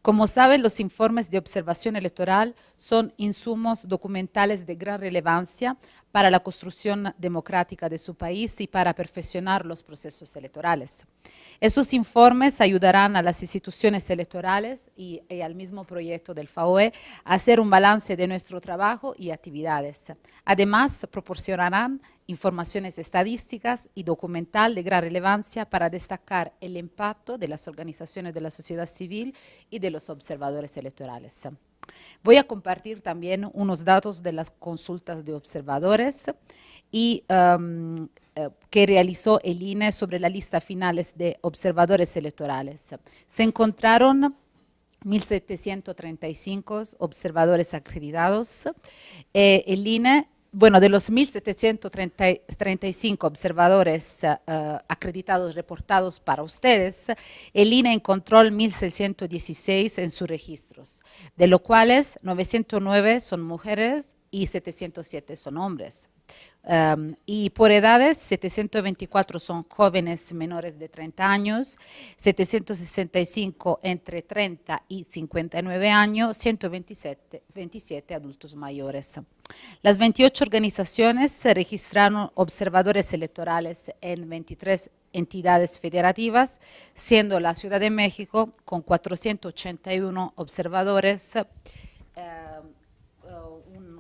Como saben, los informes de observación electoral son insumos documentales de gran relevancia para la construcción democrática de su país y para perfeccionar los procesos electorales. Estos informes ayudarán a las instituciones electorales y al mismo proyecto del FAOE a hacer un balance de nuestro trabajo y actividades. Además, proporcionarán informaciones estadísticas y documental de gran relevancia para destacar el impacto de las organizaciones de la sociedad civil y de los observadores electorales. Voy a compartir también unos datos de las consultas de observadores y que realizó el INE sobre la lista finales de observadores electorales. Se encontraron 1.735 observadores acreditados. El INE, bueno, de los 1.735 observadores acreditados reportados para ustedes, el INE encontró 1.616 en sus registros, de los cuales 909 son mujeres y 707 son hombres. Y por edades, 724 son jóvenes menores de 30 años, 765 entre 30 y 59 años, 127 adultos mayores. Las 28 organizaciones se registraron observadores electorales en 23 entidades federativas, siendo la Ciudad de México con 481 observadores,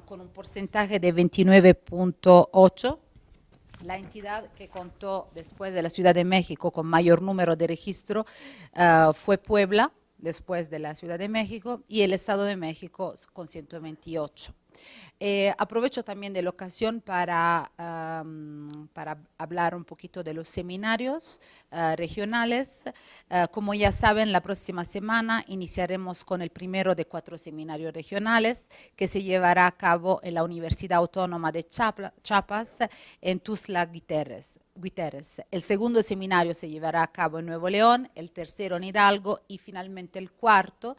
con un porcentaje de 29.8%. La entidad que contó después de la Ciudad de México con mayor número de registro fue Puebla, después de la Ciudad de México, y el Estado de México con 128. Aprovecho también de la ocasión para hablar un poquito de los seminarios regionales. Como ya saben, la próxima semana iniciaremos con el primero de 4 seminarios regionales que se llevará a cabo en la Universidad Autónoma de Chiapas, en Tuxtla Gutiérrez. El segundo seminario se llevará a cabo en Nuevo León, el tercero en Hidalgo y finalmente el cuarto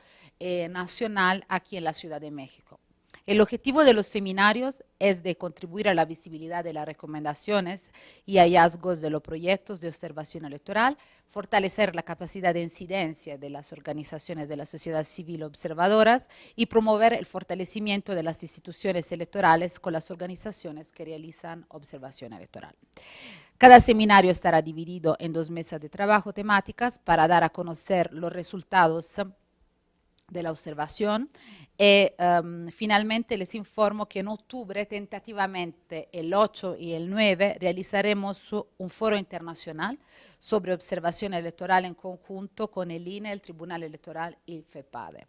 nacional aquí en la Ciudad de México. El objetivo de los seminarios es de contribuir a la visibilidad de las recomendaciones y hallazgos de los proyectos de observación electoral, fortalecer la capacidad de incidencia de las organizaciones de la sociedad civil observadoras y promover el fortalecimiento de las instituciones electorales con las organizaciones que realizan observación electoral. Cada seminario estará dividido en 2 mesas de trabajo temáticas para dar a conocer los resultados de la observación. Finalmente les informo que en octubre, tentativamente el 8 y el 9, realizaremos un foro internacional sobre observación electoral en conjunto con el INE, el Tribunal Electoral y el FEPADE.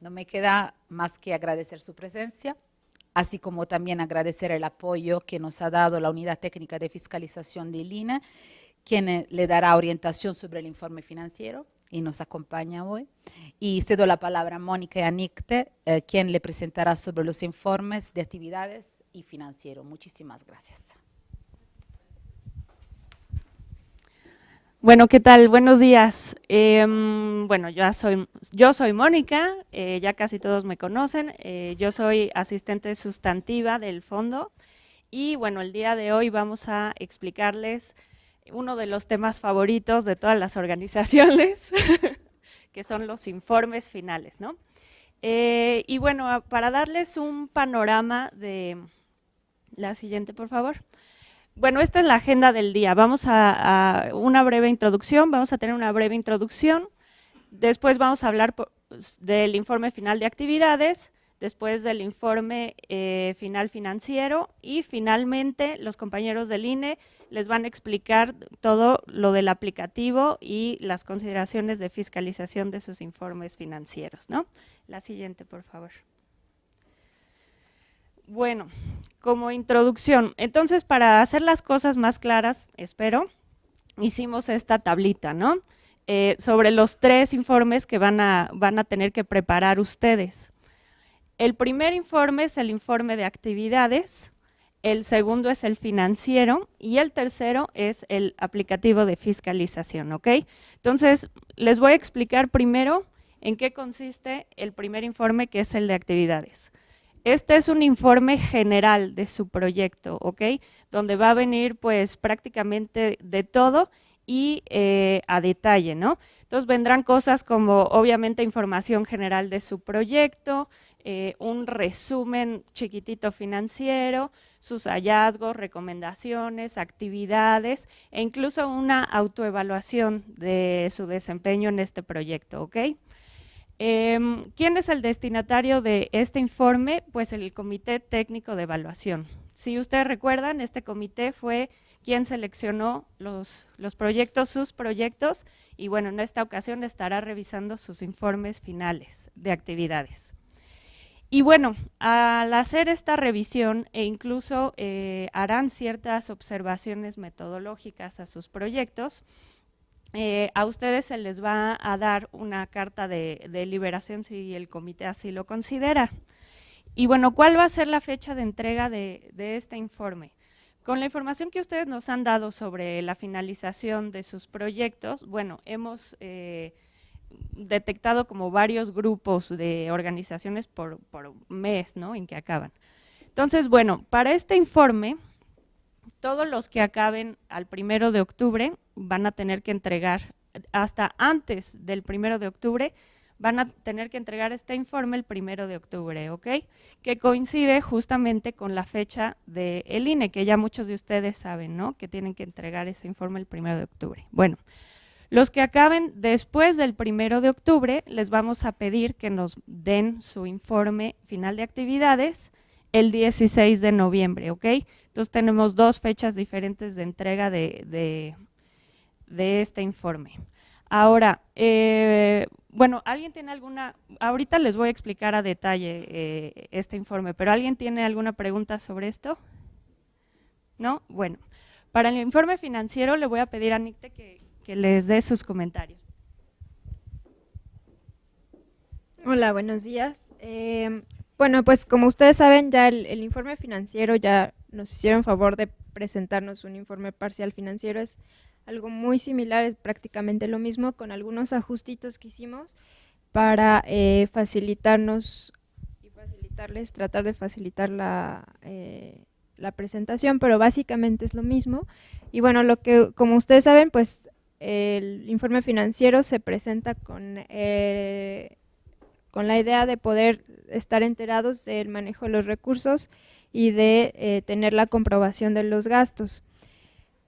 No me queda más que agradecer su presencia, así como también agradecer el apoyo que nos ha dado la Unidad Técnica de Fiscalización del INE, quien le dará orientación sobre el informe financiero y nos acompaña hoy. Y cedo la palabra a Mónica Yanicte, quien le presentará sobre los informes de actividades y financiero. Muchísimas gracias. Bueno, ¿qué tal? Buenos días. Bueno, yo soy Mónica, ya casi todos me conocen. Yo soy asistente sustantiva del fondo y bueno, el día de hoy vamos a explicarles uno de los temas favoritos de todas las organizaciones, que son los informes finales, ¿no? Y bueno, para darles un panorama de… La siguiente, por favor. Bueno, esta es la agenda del día. Vamos a una breve introducción, vamos a tener una breve introducción, después vamos a hablar del informe final de actividades, después del informe final financiero y finalmente los compañeros del INE les van a explicar todo lo del aplicativo y las consideraciones de fiscalización de sus informes financieros, ¿no? La siguiente, por favor. Bueno, como introducción, entonces para hacer las cosas más claras, espero, hicimos esta tablita, ¿no? Sobre los 3 informes que van a tener que preparar ustedes. El primer informe es el informe de actividades, el segundo es el financiero y el tercero es el aplicativo de fiscalización, ¿ok? Entonces, les voy a explicar primero en qué consiste el primer informe, que es el de actividades. Este es un informe general de su proyecto, ¿ok? Donde va a venir pues prácticamente de todo y a detalle, ¿no? Entonces vendrán cosas como obviamente información general de su proyecto, un resumen chiquitito financiero, sus hallazgos, recomendaciones, actividades e incluso una autoevaluación de su desempeño en este proyecto, ¿ok? ¿Quién es el destinatario de este informe? Pues el Comité Técnico de Evaluación. Si ustedes recuerdan, este comité fue quien seleccionó los proyectos, sus proyectos, y bueno, en esta ocasión estará revisando sus informes finales de actividades. Y bueno, al hacer esta revisión e incluso harán ciertas observaciones metodológicas a sus proyectos, a ustedes se les va a dar una carta de liberación si el comité así lo considera. Y bueno, ¿cuál va a ser la fecha de entrega de este informe? Con la información que ustedes nos han dado sobre la finalización de sus proyectos, bueno, hemos detectado como varios grupos de organizaciones por mes, ¿no?, en que acaban. Entonces, bueno, para este informe, todos los que acaben al 1 de octubre van a tener que entregar, hasta antes del 1 de octubre, van a tener que entregar este informe el 1 de octubre, ¿ok? Que coincide justamente con la fecha del INE, que ya muchos de ustedes saben, ¿no?, que tienen que entregar ese informe el 1 de octubre. Bueno, los que acaben después del 1 de octubre, les vamos a pedir que nos den su informe final de actividades el 16 de noviembre, ¿ok? Entonces tenemos dos fechas diferentes de entrega de este informe. Ahora, bueno, ¿alguien tiene alguna? Ahorita les voy a explicar a detalle este informe, pero ¿alguien tiene alguna pregunta sobre esto? ¿No? Bueno, para el informe financiero le voy a pedir a Nicte que les dé sus comentarios. Hola, buenos días. Bueno, pues como ustedes saben, ya el informe financiero, ya nos hicieron favor de presentarnos un informe parcial financiero. Es algo muy similar, es prácticamente lo mismo, con algunos ajustitos que hicimos para facilitarnos y facilitarles, tratar de facilitar la presentación, pero básicamente es lo mismo. Y bueno, como ustedes saben, pues el informe financiero se presenta con la idea de poder estar enterados del manejo de los recursos y de tener la comprobación de los gastos.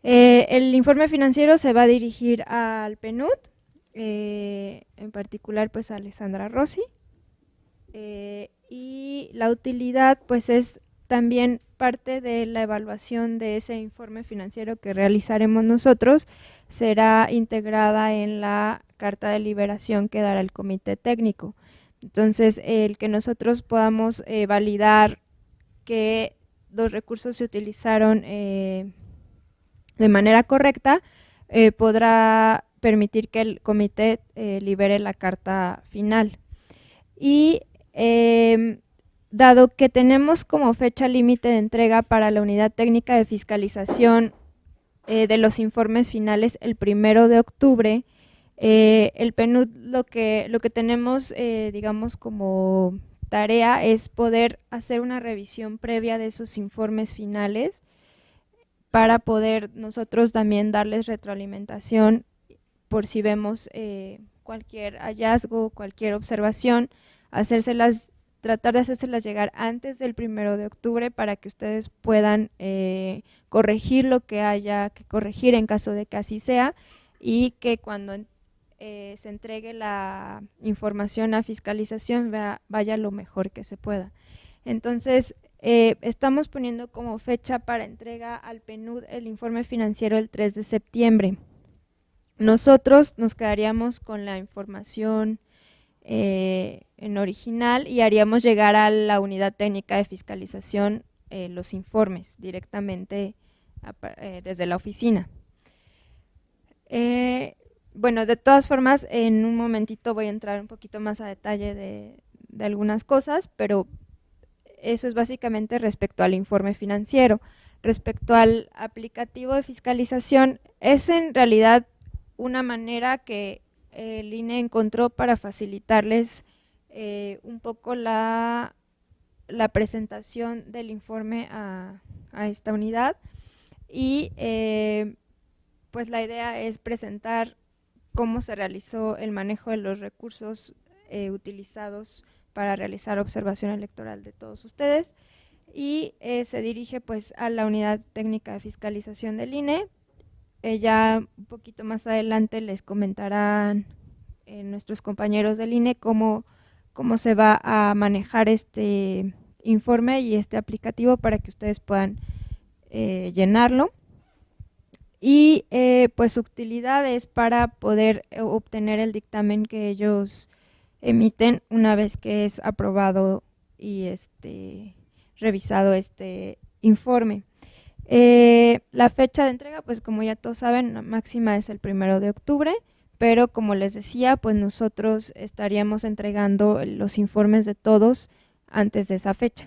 El informe financiero se va a dirigir al PNUD, en particular pues a Alessandra Rossi, y la utilidad pues es también parte de la evaluación de ese informe financiero que realizaremos nosotros, será integrada en la carta de liberación que dará el comité técnico. Entonces, el que nosotros podamos validar que los recursos se utilizaron de manera correcta, podrá permitir que el comité libere la carta final. Y dado que tenemos como fecha límite de entrega para la unidad técnica de fiscalización de los informes finales el 1 de octubre, el PNUD lo que tenemos, digamos, como tarea es poder hacer una revisión previa de esos informes finales para poder nosotros también darles retroalimentación por si vemos cualquier hallazgo, cualquier observación, tratar de hacérselas llegar antes del 1 de octubre para que ustedes puedan corregir lo que haya que corregir en caso de que así sea, y que cuando se entregue la información a fiscalización vaya lo mejor que se pueda. Entonces, estamos poniendo como fecha para entrega al PNUD el informe financiero el 3 de septiembre. Nosotros nos quedaríamos con la información en original y haríamos llegar a la unidad técnica de fiscalización los informes directamente desde la oficina. Bueno, de todas formas, en un momentito voy a entrar un poquito más a detalle de algunas cosas, pero eso es básicamente respecto al informe financiero. Respecto al aplicativo de fiscalización, es en realidad una manera que el INE encontró para facilitarles un poco la presentación del informe a esta unidad, y pues la idea es presentar cómo se realizó el manejo de los recursos utilizados para realizar observación electoral de todos ustedes, y se dirige pues a la Unidad Técnica de Fiscalización del INE. Ya un poquito más adelante les comentarán nuestros compañeros del INE cómo se va a manejar este informe y este aplicativo para que ustedes puedan llenarlo. Y pues su utilidad es para poder obtener el dictamen que ellos emiten una vez que es aprobado y revisado este informe. La fecha de entrega, pues como ya todos saben, la máxima es el 1 de octubre, pero como les decía, pues nosotros estaríamos entregando los informes de todos antes de esa fecha.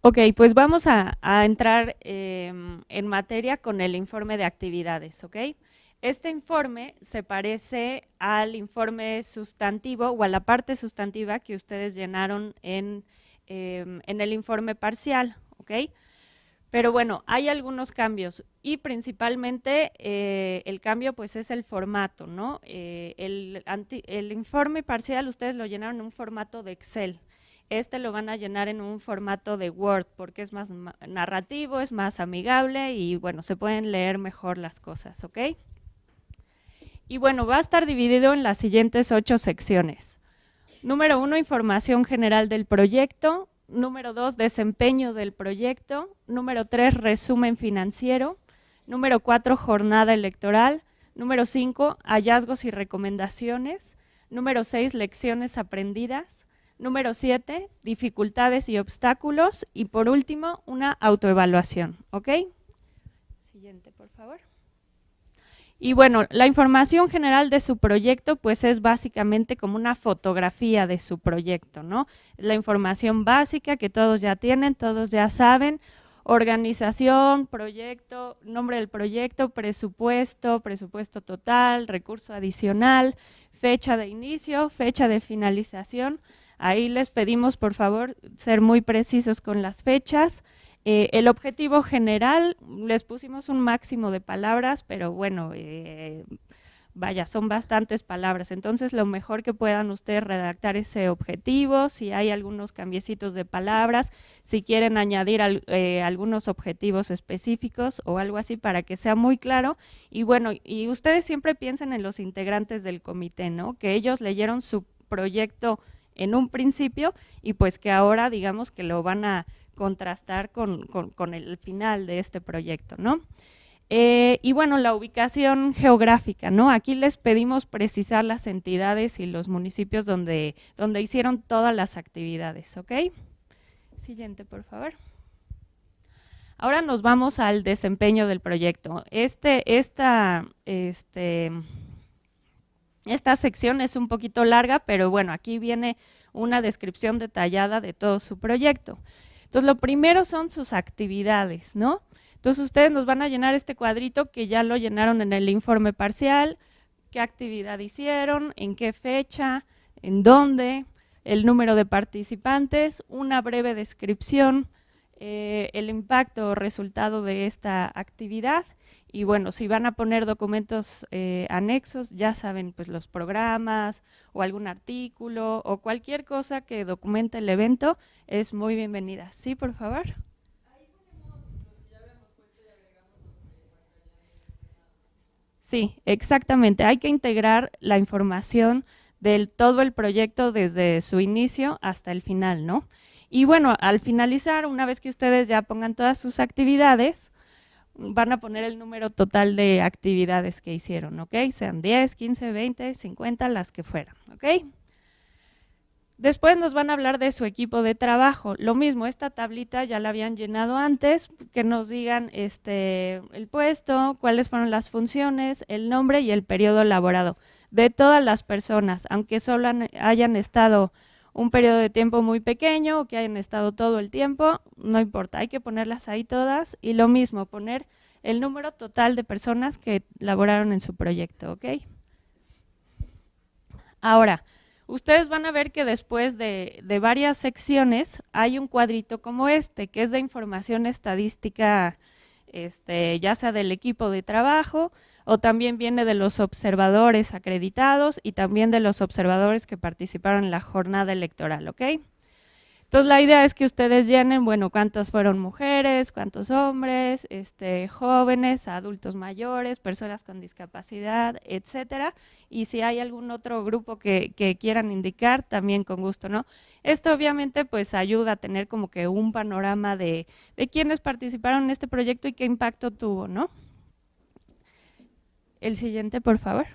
Ok, pues vamos a entrar en materia con el informe de actividades, ¿ok? Este informe se parece al informe sustantivo o a la parte sustantiva que ustedes llenaron en el informe parcial, ¿ok? Pero bueno, hay algunos cambios y principalmente el cambio pues es el formato, ¿no? El informe parcial ustedes lo llenaron en un formato de Excel. Este lo van a llenar en un formato de Word porque es más narrativo, es más amigable y bueno, se pueden leer mejor las cosas, ¿ok? Y bueno, va a estar dividido en las siguientes 8 secciones. Número 1, información general del proyecto. Número 2, desempeño del proyecto. Número 3, resumen financiero. Número 4, jornada electoral. Número 5, hallazgos y recomendaciones. Número 6, lecciones aprendidas. Número 7, dificultades y obstáculos. Y por último, una autoevaluación, ¿ok? Siguiente, por favor. Y bueno, la información general de su proyecto pues es básicamente como una fotografía de su proyecto, ¿no? La información básica que todos ya tienen, todos ya saben: organización, proyecto, nombre del proyecto, presupuesto, presupuesto total, recurso adicional, fecha de inicio, fecha de finalización. Ahí les pedimos por favor ser muy precisos con las fechas. El objetivo general, les pusimos un máximo de palabras, pero bueno, vaya, son bastantes palabras, entonces lo mejor que puedan ustedes redactar ese objetivo, si hay algunos cambiecitos de palabras, si quieren añadir algunos objetivos específicos o algo así para que sea muy claro. Y bueno, y ustedes siempre piensen en los integrantes del comité, ¿no? Que ellos leyeron su proyecto en un principio y pues que ahora digamos que lo van a contrastar con el final de este proyecto, ¿no? Y bueno, la ubicación geográfica, ¿no? Aquí les pedimos precisar las entidades y los municipios donde hicieron todas las actividades, ¿ok? Siguiente, por favor. Ahora nos vamos al desempeño del proyecto. Esta sección es un poquito larga, pero bueno, aquí viene una descripción detallada de todo su proyecto. Entonces, lo primero son sus actividades, ¿no? Entonces, ustedes nos van a llenar este cuadrito que ya lo llenaron en el informe parcial: qué actividad hicieron, en qué fecha, en dónde, el número de participantes, una breve descripción, el impacto o resultado de esta actividad. Y bueno, si van a poner documentos anexos, ya saben, pues los programas o algún artículo o cualquier cosa que documente el evento es muy bienvenida. Sí, por favor. Sí, exactamente. Hay que integrar la información del todo el proyecto desde su inicio hasta el final, ¿no? Y bueno, al finalizar, una vez que ustedes ya pongan todas sus actividades, van a poner el número total de actividades que hicieron, ¿ok? Sean 10, 15, 20, 50, las que fueran, ¿ok? Después nos van a hablar de su equipo de trabajo. Lo mismo, esta tablita ya la habían llenado antes, que nos digan el puesto, cuáles fueron las funciones, el nombre y el periodo laborado de todas las personas, aunque solo hayan estado un periodo de tiempo muy pequeño o que hayan estado todo el tiempo, no importa, hay que ponerlas ahí todas. Y lo mismo, poner el número total de personas que laboraron en su proyecto, ¿ok? Ahora, ustedes van a ver que después de varias secciones hay un cuadrito como este, que es de información estadística, ya sea del equipo de trabajo o también viene de los observadores acreditados y también de los observadores que participaron en la jornada electoral, ¿ok? Entonces la idea es que ustedes llenen, bueno, cuántos fueron mujeres, cuántos hombres, jóvenes, adultos mayores, personas con discapacidad, etcétera, y si hay algún otro grupo que quieran indicar, también con gusto, ¿no? Esto obviamente pues ayuda a tener como que un panorama de quiénes participaron en este proyecto y qué impacto tuvo, ¿no? El siguiente, por favor.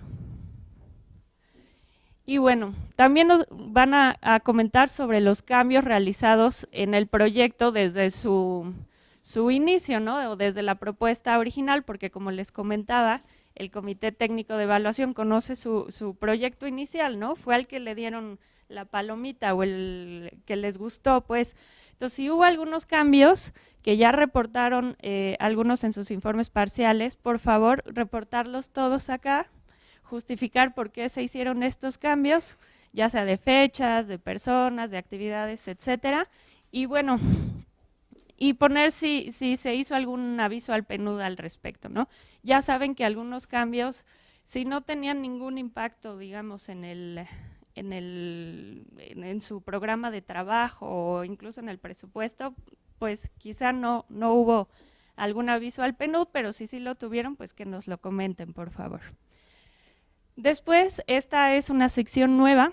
Y bueno, también nos van a comentar sobre los cambios realizados en el proyecto desde su inicio, ¿no? O desde la propuesta original, porque como les comentaba, el Comité Técnico de Evaluación conoce su proyecto inicial, ¿no? Fue al que le dieron la palomita o el que les gustó, pues. Entonces, si hubo algunos cambios que ya reportaron algunos en sus informes parciales, por favor, reportarlos todos acá, justificar por qué se hicieron estos cambios, ya sea de fechas, de personas, de actividades, etcétera, y bueno, y poner si se hizo algún aviso al PNUD al respecto, ¿no? Ya saben que algunos cambios, si no tenían ningún impacto, digamos, en su programa de trabajo o incluso en el presupuesto, pues quizá no hubo algún aviso al PNUD, pero si sí lo tuvieron, pues que nos lo comenten, por favor. Después, esta es una sección nueva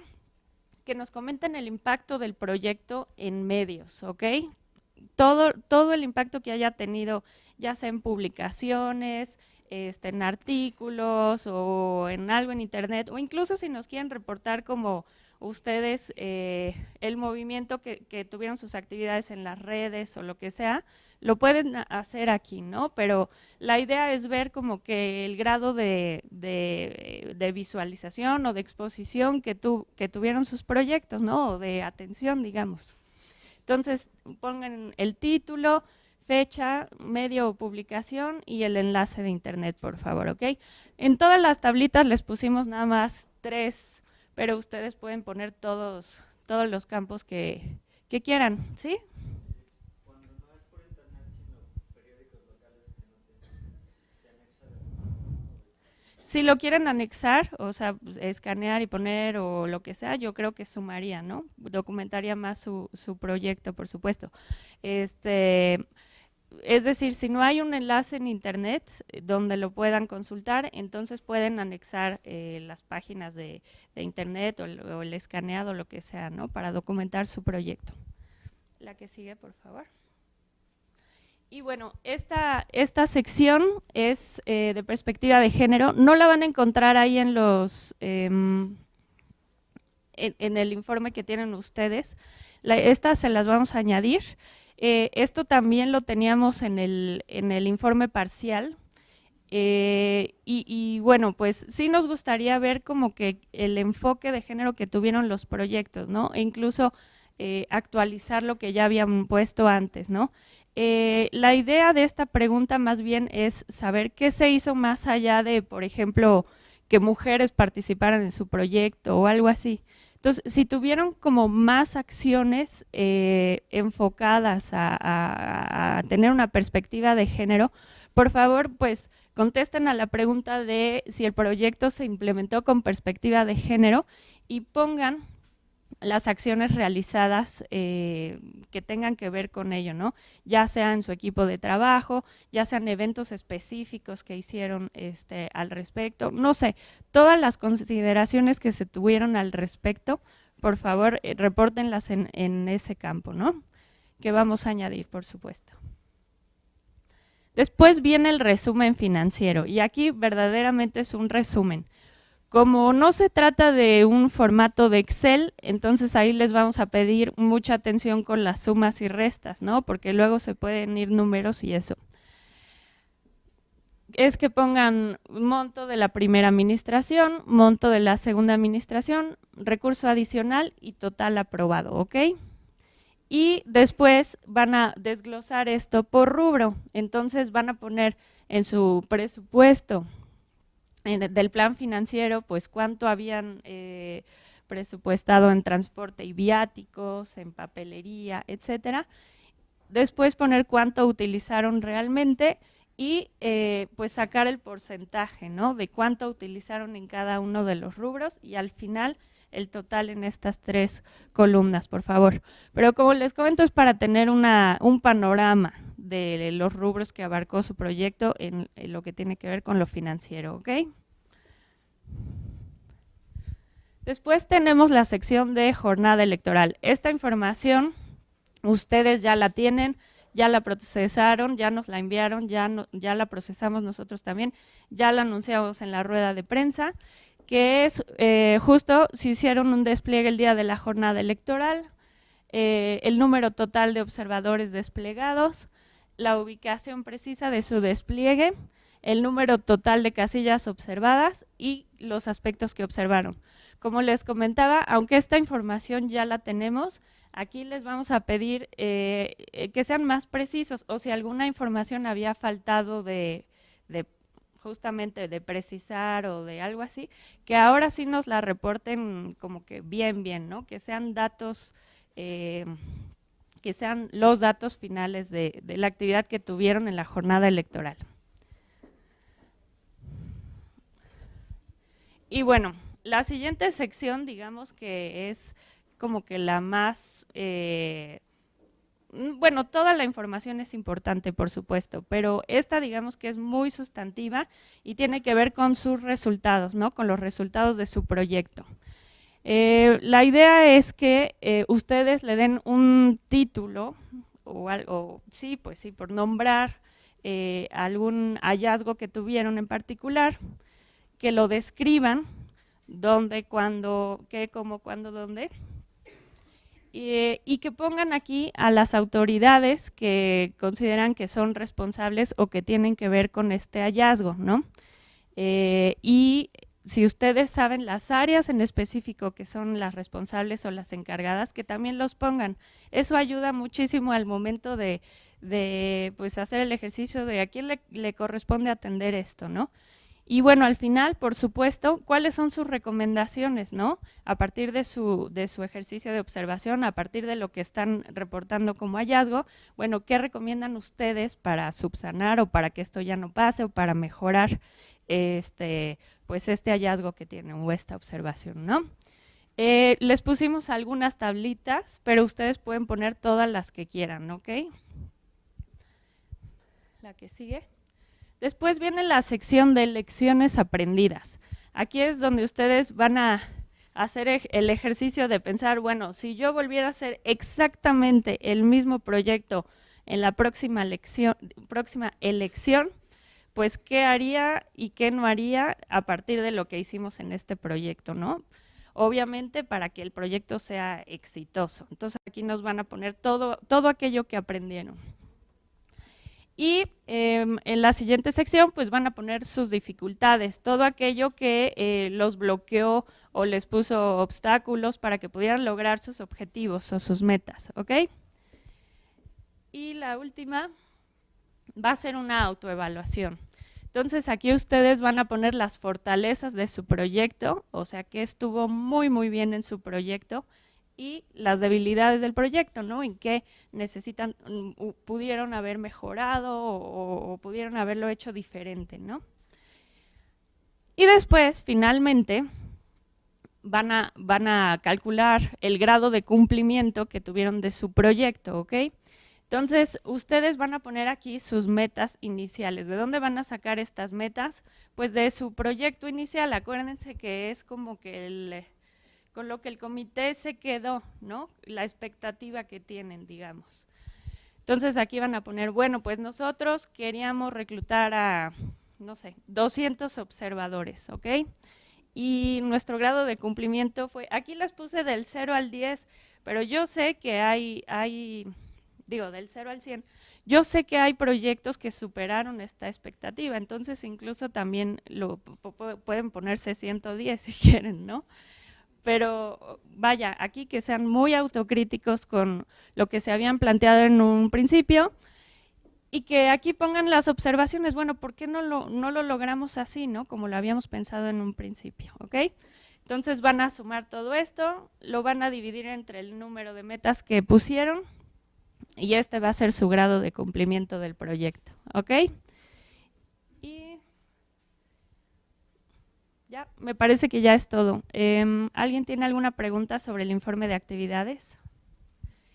que nos comenten el impacto del proyecto en medios, ¿ok? Todo el impacto que haya tenido, ya sea en publicaciones, en artículos o en algo en internet, o incluso si nos quieren reportar como ustedes el movimiento que tuvieron sus actividades en las redes o lo que sea, lo pueden hacer aquí, ¿no? Pero la idea es ver como que el grado de visualización o de exposición que tuvieron sus proyectos, ¿no? O de atención, digamos. Entonces, pongan el título, fecha, medio o publicación y el enlace de internet, por favor, ¿ok? En todas las tablitas les pusimos nada más 3, pero ustedes pueden poner todos los campos que quieran, ¿sí? Cuando no es por internet, sino periódicos locales que no se anexa de... Si lo quieren anexar, o sea, pues, escanear y poner o lo que sea, yo creo que sumaría, ¿no? Documentaría más su proyecto, por supuesto. Es decir, si no hay un enlace en internet donde lo puedan consultar, entonces pueden anexar las páginas de internet o el escaneado, lo que sea, ¿no? Para documentar su proyecto. La que sigue, por favor. Y bueno, esta sección es de perspectiva de género. No la van a encontrar ahí en en el informe que tienen ustedes. Estas se las vamos a añadir. Esto también lo teníamos en el informe parcial. Y bueno, pues sí nos gustaría ver como que el enfoque de género que tuvieron los proyectos, ¿no? E incluso actualizar lo que ya habían puesto antes, ¿no? La idea de esta pregunta más bien es saber qué se hizo más allá de, por ejemplo, que mujeres participaran en su proyecto o algo así. Entonces, si tuvieron como más acciones enfocadas a tener una perspectiva de género, por favor, pues contesten a la pregunta de si el proyecto se implementó con perspectiva de género y pongan las acciones realizadas que tengan que ver con ello, ¿no? Ya sea en su equipo de trabajo, ya sean eventos específicos que hicieron al respecto, no sé, todas las consideraciones que se tuvieron al respecto, por favor, repórtenlas en ese campo, ¿no? Que vamos a añadir, por supuesto. Después viene el resumen financiero y aquí verdaderamente es un resumen. Como no se trata de un formato de Excel, entonces ahí les vamos a pedir mucha atención con las sumas y restas, ¿no? Porque luego se pueden ir números y eso. Es que pongan monto de la primera administración, monto de la segunda administración, recurso adicional y total aprobado, ¿ok? Y después van a desglosar esto por rubro, entonces van a poner en su presupuesto del plan financiero, pues cuánto habían presupuestado en transporte y viáticos, en papelería, etcétera. Después poner cuánto utilizaron realmente y pues sacar el porcentaje, ¿no? De cuánto utilizaron en cada uno de los rubros y al final el total en estas 3 columnas, por favor. Pero como les comento, es para tener un panorama de los rubros que abarcó su proyecto en lo que tiene que ver con lo financiero, ¿ok? Después tenemos la sección de jornada electoral. Esta información ustedes ya la tienen, ya la procesaron, ya nos la enviaron, ya la procesamos nosotros también, ya la anunciamos en la rueda de prensa, que es justo si hicieron un despliegue el día de la jornada electoral, el número total de observadores desplegados, la ubicación precisa de su despliegue, el número total de casillas observadas y los aspectos que observaron. Como les comentaba, aunque esta información ya la tenemos, aquí les vamos a pedir que sean más precisos o si alguna información había faltado justamente de precisar o de algo así, que ahora sí nos la reporten como que bien, ¿no? Que sean datos, que sean los datos finales de la actividad que tuvieron en la jornada electoral. Y bueno, la siguiente sección, digamos que es como que la más, bueno, toda la información es importante, por supuesto, pero esta digamos que es muy sustantiva y tiene que ver con sus resultados, ¿no? Con los resultados de su proyecto. La idea es que ustedes le den un título sí, pues sí, por nombrar algún hallazgo que tuvieron en particular, que lo describan, dónde, cuándo, qué, cómo, cuándo, dónde, y que pongan aquí a las autoridades que consideran que son responsables o que tienen que ver con este hallazgo, ¿no? Y si ustedes saben las áreas en específico que son las responsables o las encargadas, que también los pongan. Eso ayuda muchísimo al momento de pues hacer el ejercicio de a quién le corresponde atender esto, ¿no? Y bueno, al final, por supuesto, ¿cuáles son sus recomendaciones, no? A partir de su ejercicio de observación, a partir de lo que están reportando como hallazgo, bueno, ¿qué recomiendan ustedes para subsanar o para que esto ya no pase o para mejorar pues este hallazgo que tienen o esta observación, ¿no? Les pusimos algunas tablitas, pero ustedes pueden poner todas las que quieran, ¿ok? La que sigue. Después viene la sección de lecciones aprendidas. Aquí es donde ustedes van a hacer el ejercicio de pensar, bueno, si yo volviera a hacer exactamente el mismo proyecto en la próxima elección, pues qué haría y qué no haría a partir de lo que hicimos en este proyecto, ¿no? Obviamente para que el proyecto sea exitoso. Entonces aquí nos van a poner todo aquello que aprendieron. Y en la siguiente sección pues van a poner sus dificultades, todo aquello que los bloqueó o les puso obstáculos para que pudieran lograr sus objetivos o sus metas, ¿ok? Y la última va a ser una autoevaluación. Entonces aquí ustedes van a poner las fortalezas de su proyecto, o sea que estuvo muy muy bien en su proyecto, y las debilidades del proyecto, ¿no? En qué necesitan, pudieron haber mejorado o pudieron haberlo hecho diferente, ¿no? Y después, finalmente, van a calcular el grado de cumplimiento que tuvieron de su proyecto, ¿ok? Entonces, ustedes van a poner aquí sus metas iniciales. ¿De dónde van a sacar estas metas? Pues de su proyecto inicial. Acuérdense que es como que con lo que el comité se quedó, ¿no? La expectativa que tienen, digamos. Entonces aquí van a poner, bueno, pues nosotros queríamos reclutar a, no sé, 200 observadores, ¿ok? Y nuestro grado de cumplimiento fue, aquí las puse del 0 al 10, pero yo sé que del 0 al 100, yo sé que hay proyectos que superaron esta expectativa, entonces incluso también pueden ponerse 110 si quieren, ¿no? Pero vaya, aquí que sean muy autocríticos con lo que se habían planteado en un principio y que aquí pongan las observaciones, bueno, ¿por qué no lo logramos así, no? Como lo habíamos pensado en un principio, ¿ok? Entonces van a sumar todo esto, lo van a dividir entre el número de metas que pusieron y este va a ser su grado de cumplimiento del proyecto, ¿ok? Y ya, me parece que ya es todo. ¿Alguien tiene alguna pregunta sobre el informe de actividades?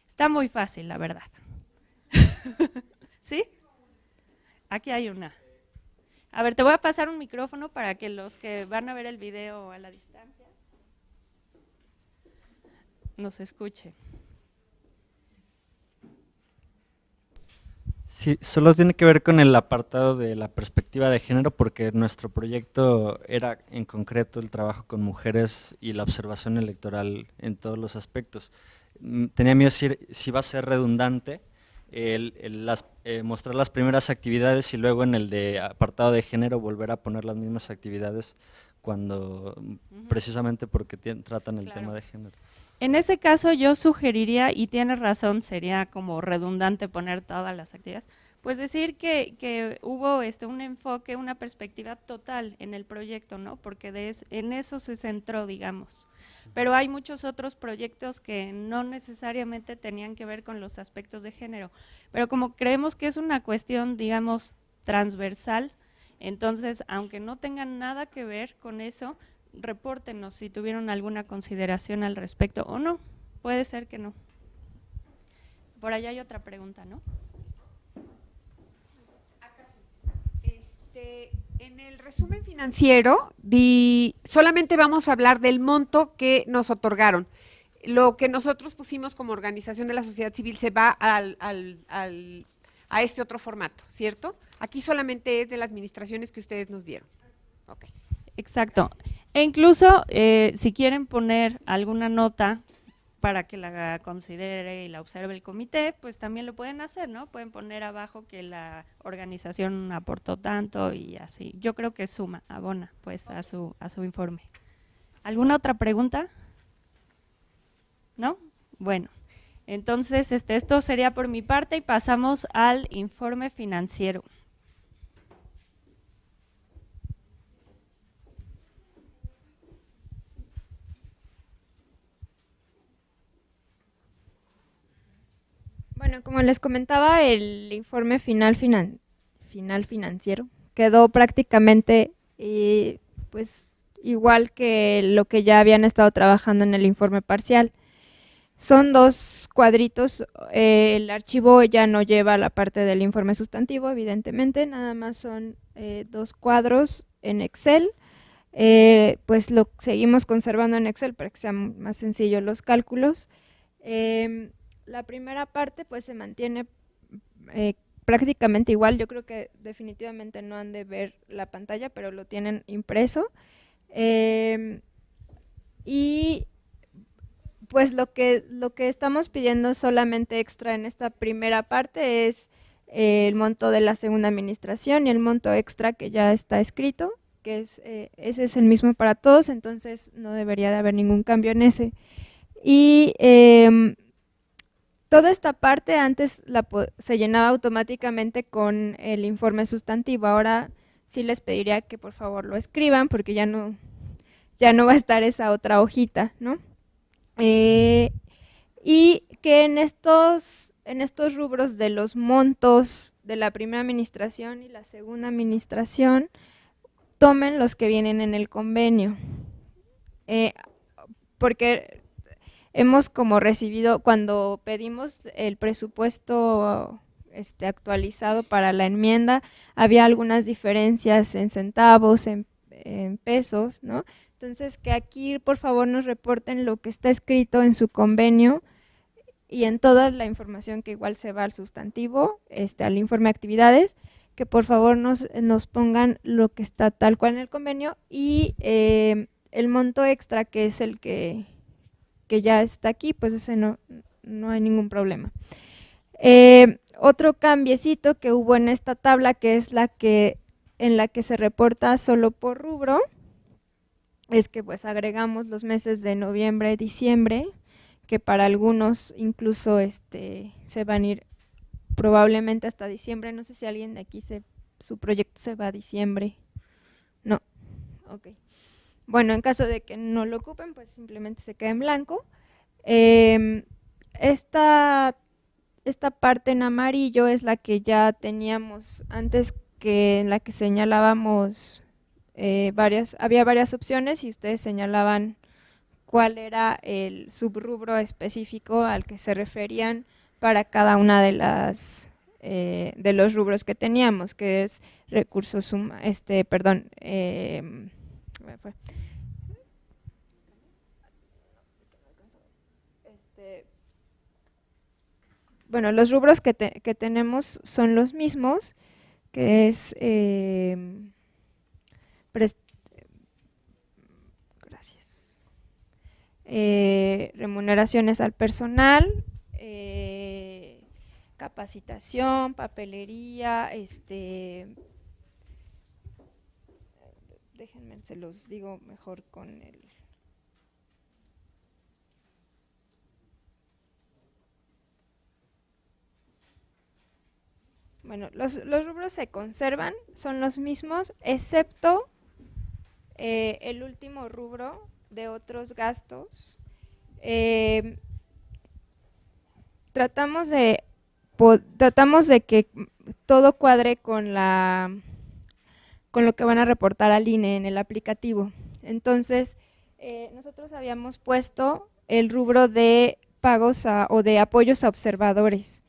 Está muy fácil, la verdad. ¿Sí? Aquí hay una. A ver, te voy a pasar un micrófono para que los que van a ver el video a la distancia nos escuchen. Sí, solo tiene que ver con el apartado de la perspectiva de género, porque nuestro proyecto era en concreto el trabajo con mujeres y la observación electoral en todos los aspectos. Tenía miedo si va a ser redundante mostrar las primeras actividades y luego en el de apartado de género volver a poner las mismas actividades cuando precisamente porque tratan el tema de género. En ese caso yo sugeriría, y tienes razón, sería como redundante poner todas las actividades, pues decir que hubo un enfoque, una perspectiva total en el proyecto, ¿no? Porque en eso se centró, digamos. Pero hay muchos otros proyectos que no necesariamente tenían que ver con los aspectos de género. Pero como creemos que es una cuestión, digamos, transversal, entonces, aunque no tengan nada que ver con eso, repórtenos si tuvieron alguna consideración al respecto o no. Puede ser que no. Por allá hay otra pregunta, ¿no? En el resumen financiero, solamente vamos a hablar del monto que nos otorgaron. Lo que nosotros pusimos como organización de la sociedad civil se va a este otro formato, ¿cierto? Aquí solamente es de las administraciones que ustedes nos dieron. Okay. Exacto. E incluso si quieren poner alguna nota para que la considere y la observe el comité, pues también lo pueden hacer, ¿no? Pueden poner abajo que la organización aportó tanto y así. Yo creo que suma, abona pues a su informe. ¿Alguna otra pregunta? ¿No? Bueno, entonces esto sería por mi parte y pasamos al informe financiero. Bueno, como les comentaba, el informe final financiero quedó prácticamente pues igual que lo que ya habían estado trabajando en el informe parcial. Son 2 cuadritos, el archivo ya no lleva la parte del informe sustantivo, evidentemente, nada más son 2 cuadros en Excel. Pues lo seguimos conservando en Excel para que sean más sencillos los cálculos. La primera parte pues se mantiene prácticamente igual. Yo creo que definitivamente no han de ver la pantalla, pero lo tienen impreso. Y pues lo que estamos pidiendo solamente extra en esta primera parte es el monto de la segunda administración y el monto extra que ya está escrito, que ese es el mismo para todos, entonces no debería de haber ningún cambio en ese. Y toda esta parte antes se llenaba automáticamente con el informe sustantivo. Ahora sí les pediría que por favor lo escriban porque ya no va a estar esa otra hojita, ¿no? Y que en estos rubros de los montos de la primera administración y la segunda administración tomen los que vienen en el convenio. Porque hemos como recibido, cuando pedimos el presupuesto actualizado para la enmienda, había algunas diferencias en centavos, en pesos, ¿no? Entonces, que aquí por favor nos reporten lo que está escrito en su convenio y en toda la información que igual se va al sustantivo, al informe de actividades, que por favor nos pongan lo que está tal cual en el convenio y el monto extra, que es el que ya está aquí, pues ese no hay ningún problema. Otro cambiecito que hubo en esta tabla, que es en la que se reporta solo por rubro, es que pues agregamos los meses de noviembre y diciembre, que para algunos incluso se van a ir probablemente hasta diciembre. No sé si alguien de aquí su proyecto se va a diciembre. No, ok. Bueno, en caso de que no lo ocupen, pues simplemente se queda en blanco. Esta parte en amarillo es la que ya teníamos antes, que en la que señalábamos había varias opciones y ustedes señalaban cuál era el subrubro específico al que se referían para cada una de los rubros que teníamos, que es recursos humanos, bueno, los rubros que tenemos son los mismos, que es gracias, remuneraciones al personal, capacitación, papelería, déjenme, se los digo mejor con el… Bueno, los rubros se conservan, son los mismos, excepto el último rubro de otros gastos. Tratamos de que todo cuadre con lo que van a reportar al INE en el aplicativo. Entonces, nosotros habíamos puesto el rubro de pagos o de apoyos a observadores,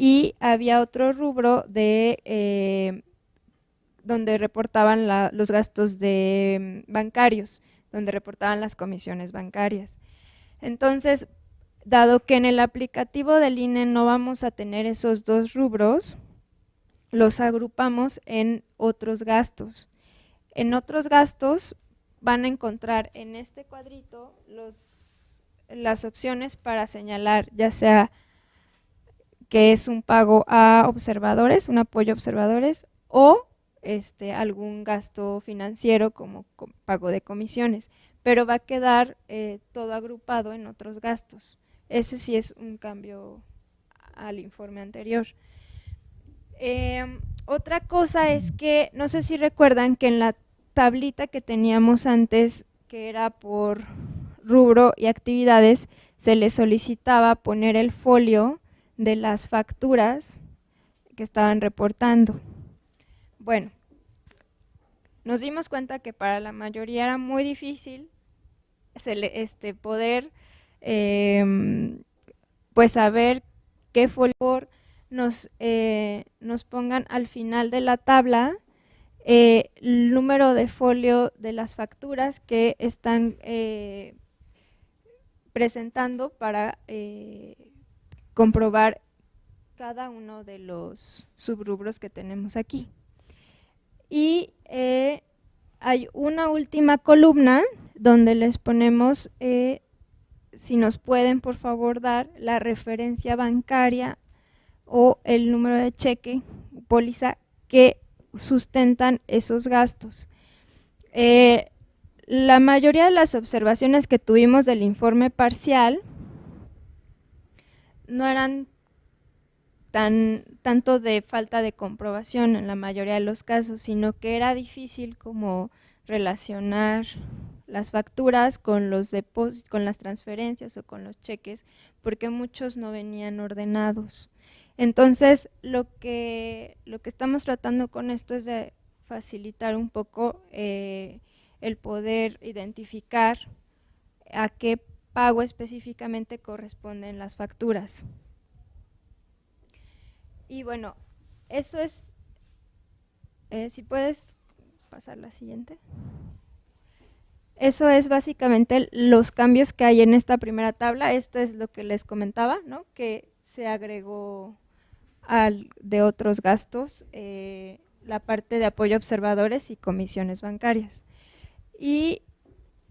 y había otro rubro de donde reportaban los gastos bancarios, donde reportaban las comisiones bancarias. Entonces, dado que en el aplicativo del INE no vamos a tener esos dos rubros, los agrupamos en otros gastos. En otros gastos van a encontrar en este cuadrito las opciones para señalar, ya sea que es un pago a observadores, un apoyo a observadores, o algún gasto financiero como pago de comisiones, pero va a quedar todo agrupado en otros gastos. Ese sí es un cambio al informe anterior. Otra cosa es que, no sé si recuerdan que en la tablita que teníamos antes, que era por rubro y actividades, se les solicitaba poner el folio de las facturas que estaban reportando. Bueno, nos dimos cuenta que para la mayoría era muy difícil poder pues saber qué folio nos pongan al final de la tabla el número de folio de las facturas que están presentando para comprobar cada uno de los subrubros que tenemos aquí. Y hay una última columna donde les ponemos, si nos pueden por favor dar la referencia bancaria o el número de cheque, póliza, que sustentan esos gastos. La mayoría de las observaciones que tuvimos del informe parcial no eran tanto de falta de comprobación en la mayoría de los casos, sino que era difícil como relacionar las facturas con los depósitos, con las transferencias o con los cheques, porque muchos no venían ordenados. Entonces, lo que estamos tratando con esto es de facilitar un poco el poder identificar a qué pago específicamente corresponden las facturas. Y bueno, eso es, si puedes pasar la siguiente. Eso es básicamente los cambios que hay en esta primera tabla. Esto es lo que les comentaba, ¿no? Que se agregó de otros gastos, la parte de apoyo a observadores y comisiones bancarias. Y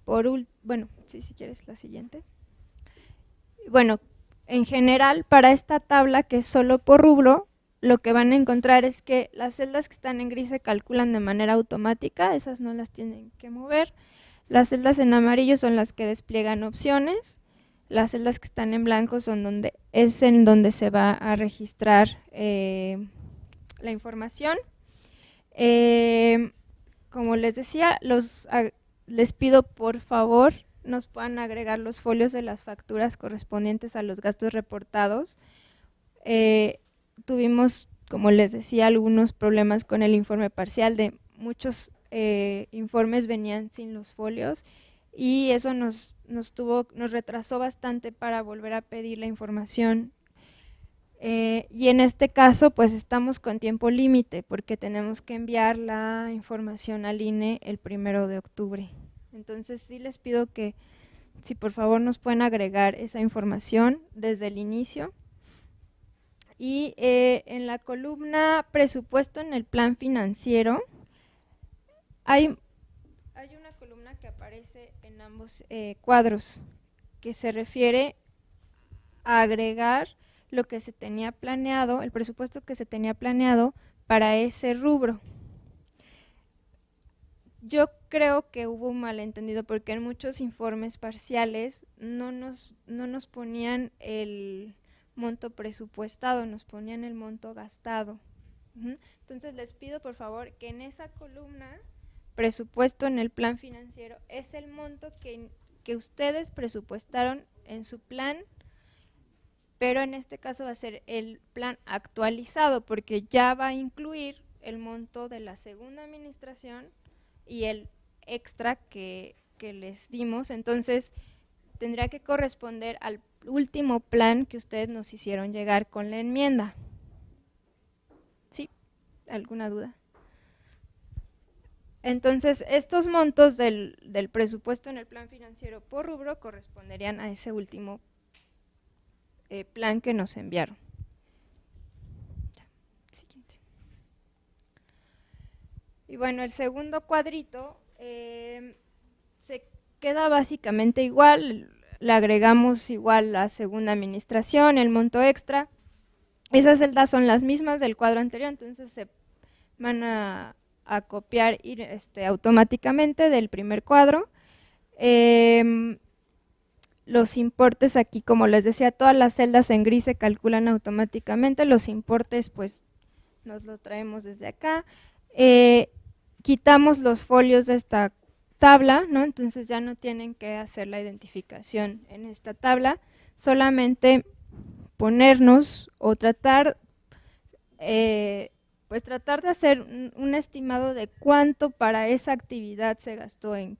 bueno, sí, si quieres la siguiente. Bueno, en general, para esta tabla, que es solo por rubro, lo que van a encontrar es que las celdas que están en gris se calculan de manera automática, esas no las tienen que mover. Las celdas en amarillo son las que despliegan opciones. Las celdas que están en blanco son en donde se va a registrar la información. Como les decía, les pido por favor nos puedan agregar los folios de las facturas correspondientes a los gastos reportados. Tuvimos, como les decía, algunos problemas con el informe parcial, de muchos informes venían sin los folios y eso nos retrasó bastante para volver a pedir la información. Y en este caso pues estamos con tiempo límite porque tenemos que enviar la información al INE el 1 de octubre. Entonces sí les pido que si por favor nos pueden agregar esa información desde el inicio. Y en la columna presupuesto en el plan financiero hay una columna que aparece en ambos cuadros que se refiere a agregar lo que se tenía planeado, el presupuesto que se tenía planeado para ese rubro. Yo creo que hubo un malentendido porque en muchos informes parciales no nos ponían el monto presupuestado, nos ponían el monto gastado. Entonces les pido por favor que en esa columna, presupuesto en el plan financiero, es el monto que ustedes presupuestaron en su plan, pero en este caso va a ser el plan actualizado porque ya va a incluir el monto de la segunda administración y el extra que les dimos. Entonces tendría que corresponder al último plan que ustedes nos hicieron llegar con la enmienda. ¿Sí? ¿Alguna duda? Entonces estos montos del presupuesto en el plan financiero por rubro corresponderían a ese último plan que nos enviaron. Siguiente. Y bueno, el segundo cuadrito se queda básicamente igual, le agregamos igual la segunda administración, el monto extra. Esas celdas son las mismas del cuadro anterior, entonces se van a copiar automáticamente del primer cuadro. Los importes aquí, como les decía, todas las celdas en gris se calculan automáticamente, los importes pues nos los traemos desde acá. Quitamos los folios de esta tabla, ¿no? Entonces ya no tienen que hacer la identificación en esta tabla, solamente ponernos o tratar de hacer un estimado de cuánto para esa actividad se gastó en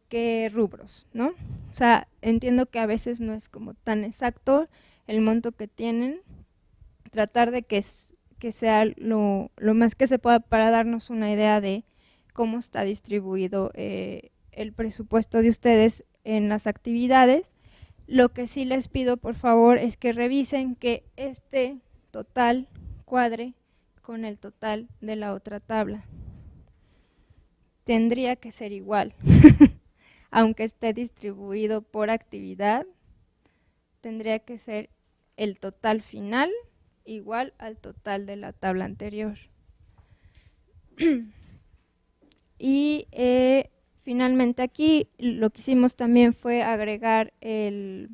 qué rubros, ¿no? O sea, entiendo que a veces no es como tan exacto el monto que tienen, tratar de que sea lo más que se pueda para darnos una idea de cómo está distribuido el presupuesto de ustedes en las actividades. Lo que sí les pido por favor es que revisen que este total cuadre con el total de la otra tabla. Tendría que ser igual, aunque esté distribuido por actividad, tendría que ser el total final igual al total de la tabla anterior. Y finalmente aquí lo que hicimos también fue agregar el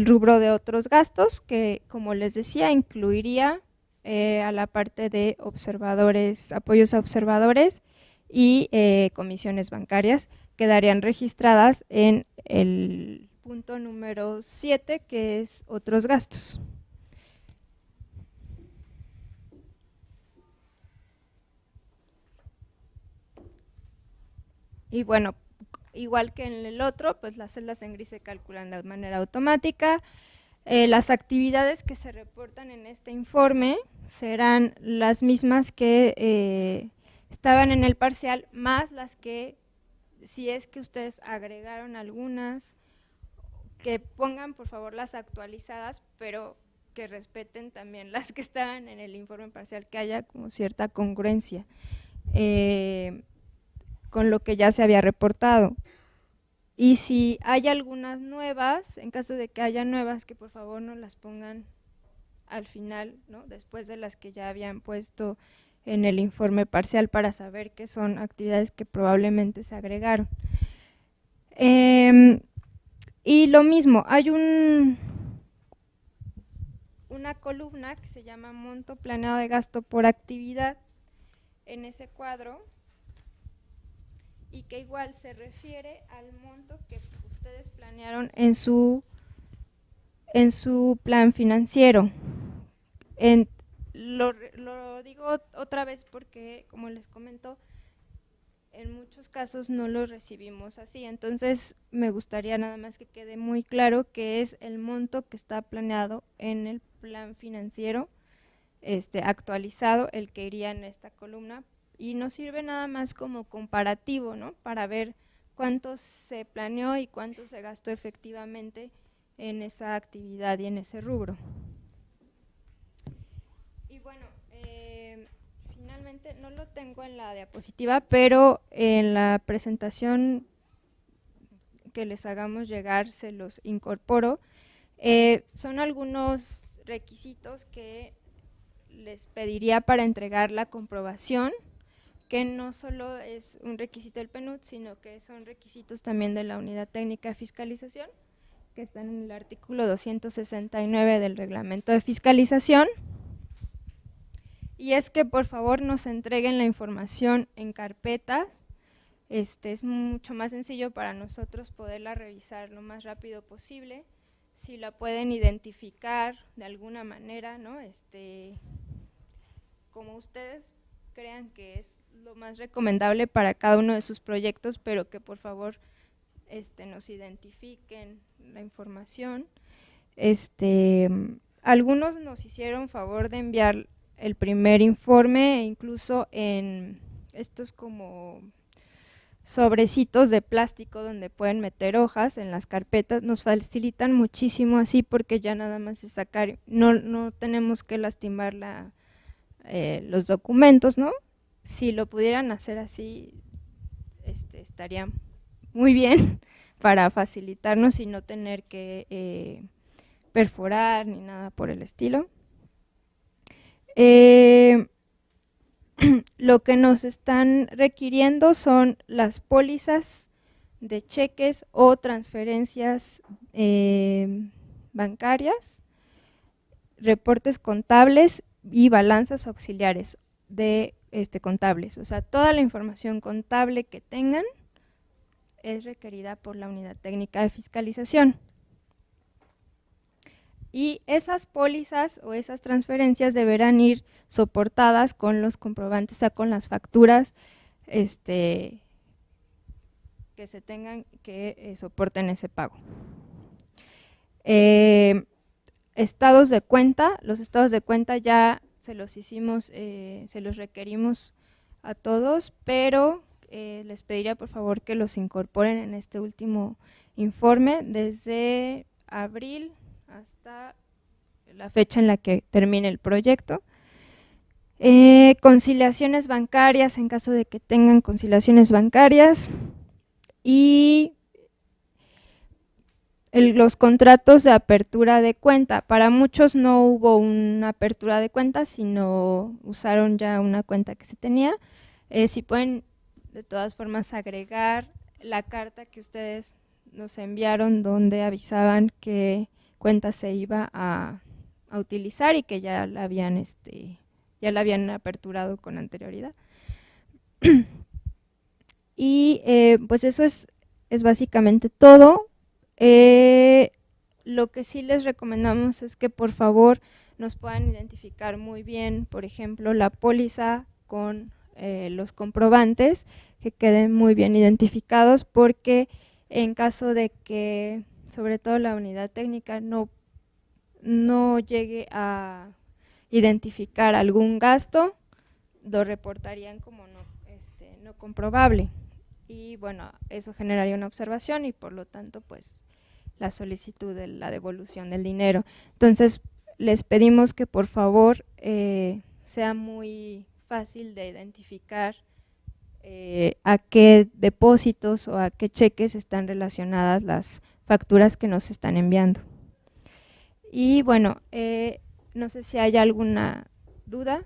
rubro de otros gastos que, como les decía, incluiría a la parte de observadores, apoyos a observadores y comisiones bancarias, quedarían registradas en el punto número 7, que es otros gastos. Y bueno, igual que en el otro, pues las celdas en gris se calculan de manera automática. Las actividades que se reportan en este informe serán las mismas que estaban en el parcial, más las que, si es que ustedes agregaron algunas, que pongan por favor las actualizadas, pero que respeten también las que estaban en el informe parcial, que haya como cierta congruencia con lo que ya se había reportado. Y si hay algunas nuevas, en caso de que haya nuevas, que por favor no las pongan al final, ¿no? Después de las que ya habían puesto en el informe parcial, para saber qué son actividades que probablemente se agregaron. Y lo mismo, hay una columna que se llama monto planeado de gasto por actividad. En ese cuadro y que igual se refiere al monto que ustedes planearon en su plan financiero. Lo digo otra vez porque, como les comento, en muchos casos no lo recibimos así. Entonces, me gustaría nada más que quede muy claro que es el monto que está planeado en el plan financiero actualizado, el que iría en esta columna, y nos sirve nada más como comparativo, ¿no? Para ver cuánto se planeó y cuánto se gastó efectivamente en esa actividad y en ese rubro. Y bueno, finalmente no lo tengo en la diapositiva, pero en la presentación que les hagamos llegar se los incorporo. Son algunos requisitos que les pediría para entregar la comprobación, que no solo es un requisito del PNUD, sino que son requisitos también de la Unidad Técnica de Fiscalización, que están en el artículo 269 del Reglamento de Fiscalización. Y es que por favor nos entreguen la información en carpetas. Es mucho más sencillo para nosotros poderla revisar lo más rápido posible. Si la pueden identificar de alguna manera, ¿no? Como ustedes crean que es lo más recomendable para cada uno de sus proyectos, pero que por favor nos identifiquen la información. Algunos nos hicieron favor de enviar el primer informe, e incluso en estos como sobrecitos de plástico donde pueden meter hojas en las carpetas. Nos facilitan muchísimo así, porque ya nada más es sacar, no tenemos que lastimar los documentos, ¿no? Si lo pudieran hacer así, estaría muy bien para facilitarnos y no tener que perforar ni nada por el estilo. Lo que nos están requiriendo son las pólizas de cheques o transferencias bancarias, reportes contables y balanzas auxiliares de contables. O sea, toda la información contable que tengan es requerida por la Unidad Técnica de Fiscalización. Y esas pólizas o esas transferencias deberán ir soportadas con los comprobantes, o sea, con las facturas que se tengan que soporten ese pago. Estados de cuenta, los estados de cuenta ya se los hicimos, se los requerimos a todos, pero les pediría por favor que los incorporen en este último informe desde abril hasta la fecha en la que termine el proyecto. Conciliaciones bancarias, en caso de que tengan conciliaciones bancarias, y los contratos de apertura de cuenta. Para muchos no hubo una apertura de cuenta, sino usaron ya una cuenta que se tenía. Si pueden de todas formas agregar la carta que ustedes nos enviaron donde avisaban qué cuenta se iba a utilizar y que ya la habían aperturado con anterioridad. Y pues eso es básicamente todo. Lo que sí les recomendamos es que por favor nos puedan identificar muy bien, por ejemplo, la póliza con los comprobantes, que queden muy bien identificados, porque en caso de que sobre todo la unidad técnica no llegue a identificar algún gasto, lo reportarían como no comprobable, y bueno, eso generaría una observación y por lo tanto pues la solicitud de la devolución del dinero. Entonces les pedimos que por favor sea muy fácil de identificar a qué depósitos o a qué cheques están relacionadas las facturas que nos están enviando. Y bueno, no sé si hay alguna duda.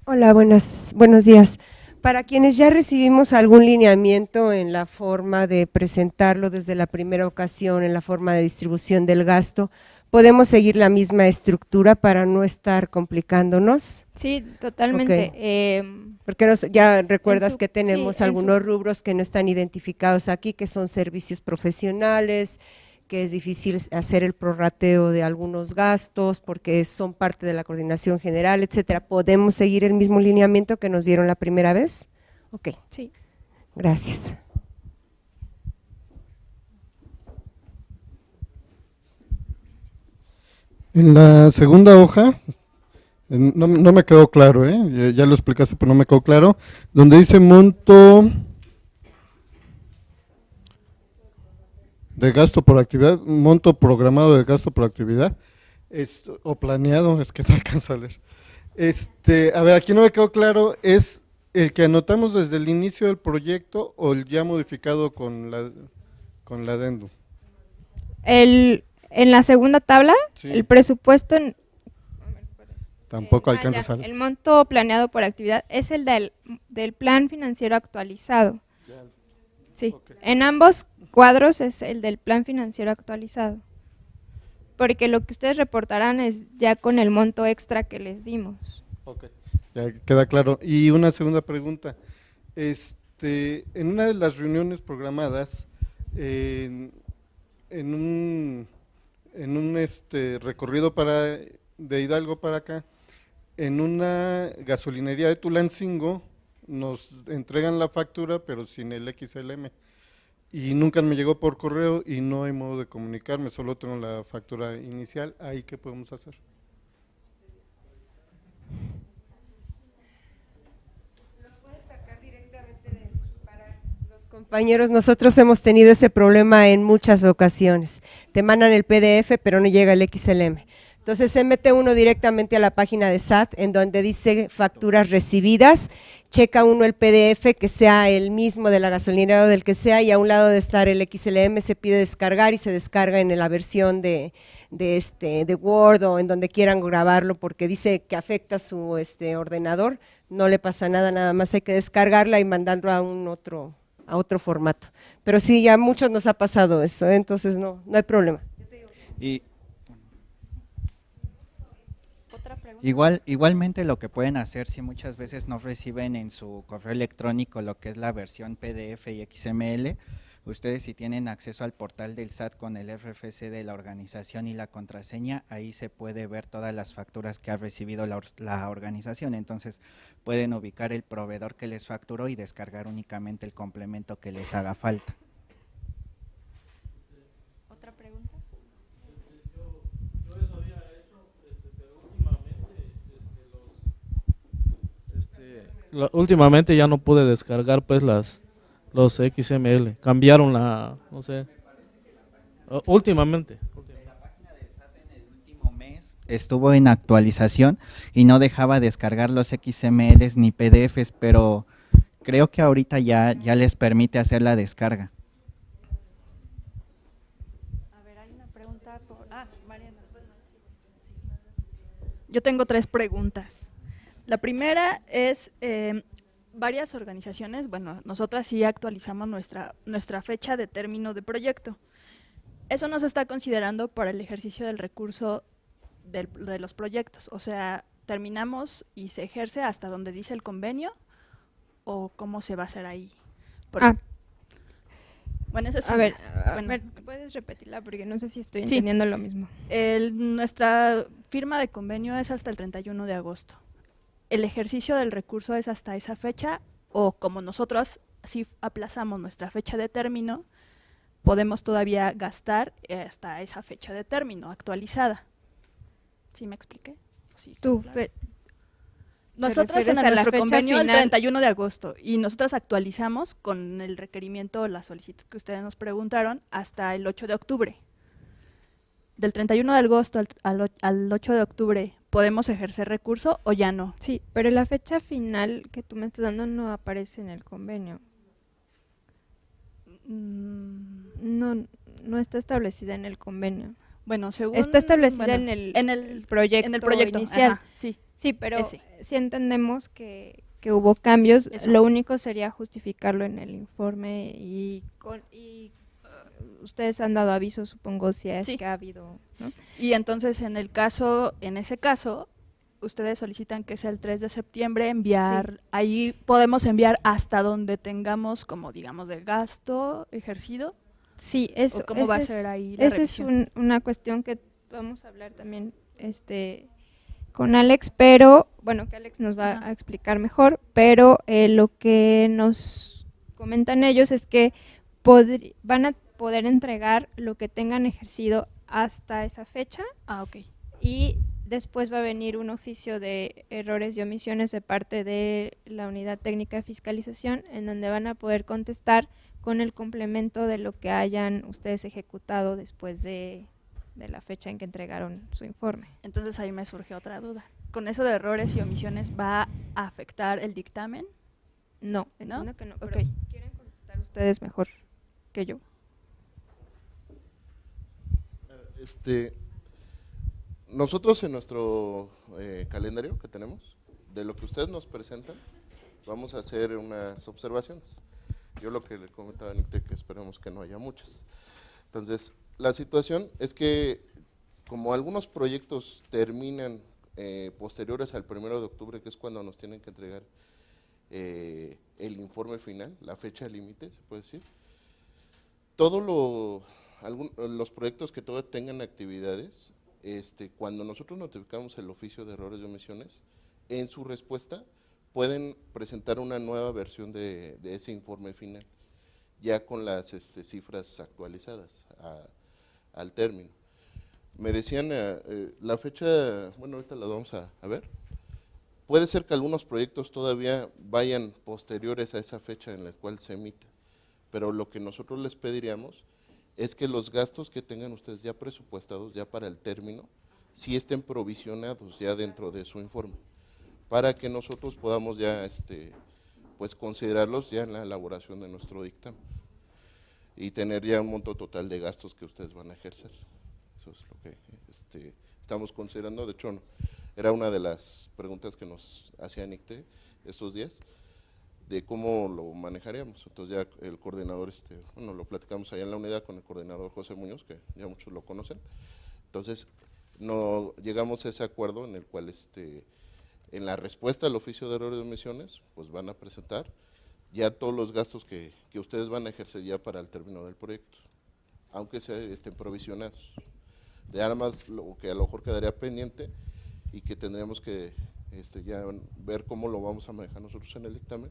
Hola, buenos días. Para quienes ya recibimos algún lineamiento en la forma de presentarlo desde la primera ocasión, en la forma de distribución del gasto, ¿podemos seguir la misma estructura para no estar complicándonos? Sí, totalmente. Ok. Porque ya recuerdas que tenemos sí, algunos rubros que no están identificados aquí, que son servicios profesionales, que es difícil hacer el prorrateo de algunos gastos porque son parte de la coordinación general, etcétera. ¿Podemos seguir el mismo lineamiento que nos dieron la primera vez? Ok. Sí. Gracias. En la segunda hoja, no me quedó claro, ya lo explicaste, pero no me quedó claro, donde dice monto de gasto por actividad, monto programado de gasto por actividad, o planeado, es que no alcanzo a leer. A ver, aquí no me quedó claro, ¿es el que anotamos desde el inicio del proyecto o el ya modificado con la adendum? En la segunda tabla, Sí. el presupuesto Tampoco alcanza a ya, salir. el monto planeado por actividad es el del plan financiero actualizado. Sí, Ok. en ambos cuadros es el del plan financiero actualizado. Porque lo que ustedes reportarán es ya con el monto extra que les dimos. Ok, ya queda claro. Y una segunda pregunta. En una de las reuniones programadas, en un recorrido de Hidalgo para acá, en una gasolinería de Tulancingo, nos entregan la factura, pero sin el XLM. Y nunca me llegó por correo y no hay modo de comunicarme, solo tengo la factura inicial. ¿Ahí qué podemos hacer? Compañeros, nosotros hemos tenido ese problema en muchas ocasiones. Te mandan el PDF, pero no llega el XLM. Entonces se mete uno directamente a la página de SAT, en donde dice facturas recibidas, checa uno el PDF que sea el mismo de la gasolinera o del que sea, y a un lado de estar el XLM se pide descargar y se descarga en la versión de Word o en donde quieran grabarlo, porque dice que afecta su ordenador. No le pasa nada, nada más hay que descargarla y mandarlo a otro formato. Pero sí, ya a muchos nos ha pasado eso, entonces no hay problema. Igualmente lo que pueden hacer si muchas veces no reciben en su correo electrónico lo que es la versión PDF y XML, ustedes si tienen acceso al portal del SAT con el RFC de la organización y la contraseña, ahí se puede ver todas las facturas que ha recibido la organización, entonces pueden ubicar el proveedor que les facturó y descargar únicamente el complemento que les haga falta. ¿Otra pregunta? Yo eso había hecho, pero últimamente ya no pude descargar pues los XML, cambiaron no sé, últimamente. La página de SAT en el último mes estuvo en actualización y no dejaba descargar los XMLs ni PDFs, pero creo que ahorita ya les permite hacer la descarga. A ver, hay una pregunta Mariana. Yo tengo 3 preguntas. La primera es, varias organizaciones, bueno, nosotras sí actualizamos nuestra fecha de término de proyecto. Eso no se está considerando para el ejercicio del recurso de los proyectos, o sea, terminamos y se ejerce hasta donde dice el convenio, o cómo se va a hacer ahí. Bueno, esa es A una. ver, Bueno, ¿puedes repetirla? Porque no sé si estoy entendiendo lo mismo. Nuestra firma de convenio es hasta el 31 de agosto. El ejercicio del recurso es hasta esa fecha, o como nosotros si aplazamos nuestra fecha de término, podemos todavía gastar hasta esa fecha de término actualizada. ¿Sí me expliqué? Sí, claro. Nosotras en nuestro convenio el 31 de agosto y nosotras actualizamos con el requerimiento o la solicitud que ustedes nos preguntaron hasta el 8 de octubre. Del 31 de agosto al 8 de octubre, ¿podemos ejercer recurso o ya no? Sí, pero la fecha final que tú me estás dando no aparece en el convenio. No está establecida en el convenio. Bueno, según… Está establecida en el proyecto inicial. Ajá. Sí, pero sí entendemos que que hubo cambios. Eso. Lo único sería justificarlo en el informe y ustedes han dado aviso, supongo, si es Sí. que ha habido, ¿no? Y entonces en ese caso, ustedes solicitan que sea el 3 de septiembre enviar, ahí podemos enviar hasta donde tengamos como digamos de gasto ejercido. Sí, eso. ¿O cómo va a ese ser ahí la esa es revisión? una cuestión que vamos a hablar también con Alex, pero bueno, que Alex nos va Ajá. a explicar mejor, pero lo que nos comentan ellos es que van a poder entregar lo que tengan ejercido hasta esa fecha Ah, ok. y después va a venir un oficio de errores y omisiones de parte de la Unidad Técnica de Fiscalización en donde van a poder contestar con el complemento de lo que hayan ustedes ejecutado después de la fecha en que entregaron su informe. Entonces ahí me surge otra duda. ¿Con eso de errores y omisiones va a afectar el dictamen? No, ¿No? entiendo que no, Ok. pero quieren contestar ustedes mejor que yo. Nosotros en nuestro calendario que tenemos, de lo que ustedes nos presentan, vamos a hacer unas observaciones. Yo lo que le comentaba a Nicte, que esperemos que no haya muchas. Entonces, la situación es que como algunos proyectos terminan posteriores al 1 de octubre, que es cuando nos tienen que entregar el informe final, la fecha límite, se puede decir, los proyectos que todavía tengan actividades, cuando nosotros notificamos el oficio de errores y omisiones, en su respuesta pueden presentar una nueva versión de ese informe final, ya con las cifras actualizadas al término. Me decían, la fecha, bueno, ahorita la vamos a ver. Puede ser que algunos proyectos todavía vayan posteriores a esa fecha en la cual se emita, pero lo que nosotros les pediríamos es que los gastos que tengan ustedes ya presupuestados, ya para el término, sí estén provisionados ya dentro de su informe, para que nosotros podamos ya pues considerarlos ya en la elaboración de nuestro dictamen y tener ya un monto total de gastos que ustedes van a ejercer. Eso es lo que estamos considerando. De hecho, era una de las preguntas que nos hacía Nicte estos días, de cómo lo manejaríamos. Entonces ya el coordinador, bueno, lo platicamos allá en la unidad con el coordinador José Muñoz, que ya muchos lo conocen. Entonces, no llegamos a ese acuerdo en el cual en la respuesta al oficio de errores y omisiones, pues van a presentar ya todos los gastos que ustedes van a ejercer ya para el término del proyecto, aunque estén provisionados. De nada más lo que a lo mejor quedaría pendiente y que tendríamos que ya ver cómo lo vamos a manejar nosotros en el dictamen,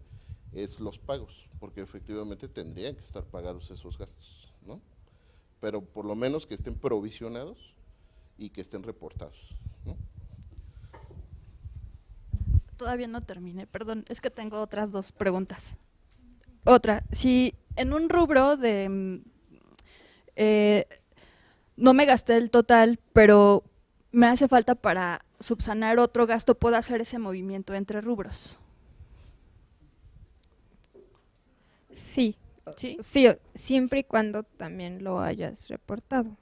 es los pagos, porque efectivamente tendrían que estar pagados esos gastos, ¿no? Pero por lo menos que estén provisionados y que estén reportados, ¿no? Todavía no terminé, perdón, es que tengo otras dos preguntas. Otra, si en un rubro de no me gasté el total, pero me hace falta para subsanar otro gasto, ¿puedo hacer ese movimiento entre rubros? Sí, ¿Sí? sí, siempre y cuando también lo hayas reportado.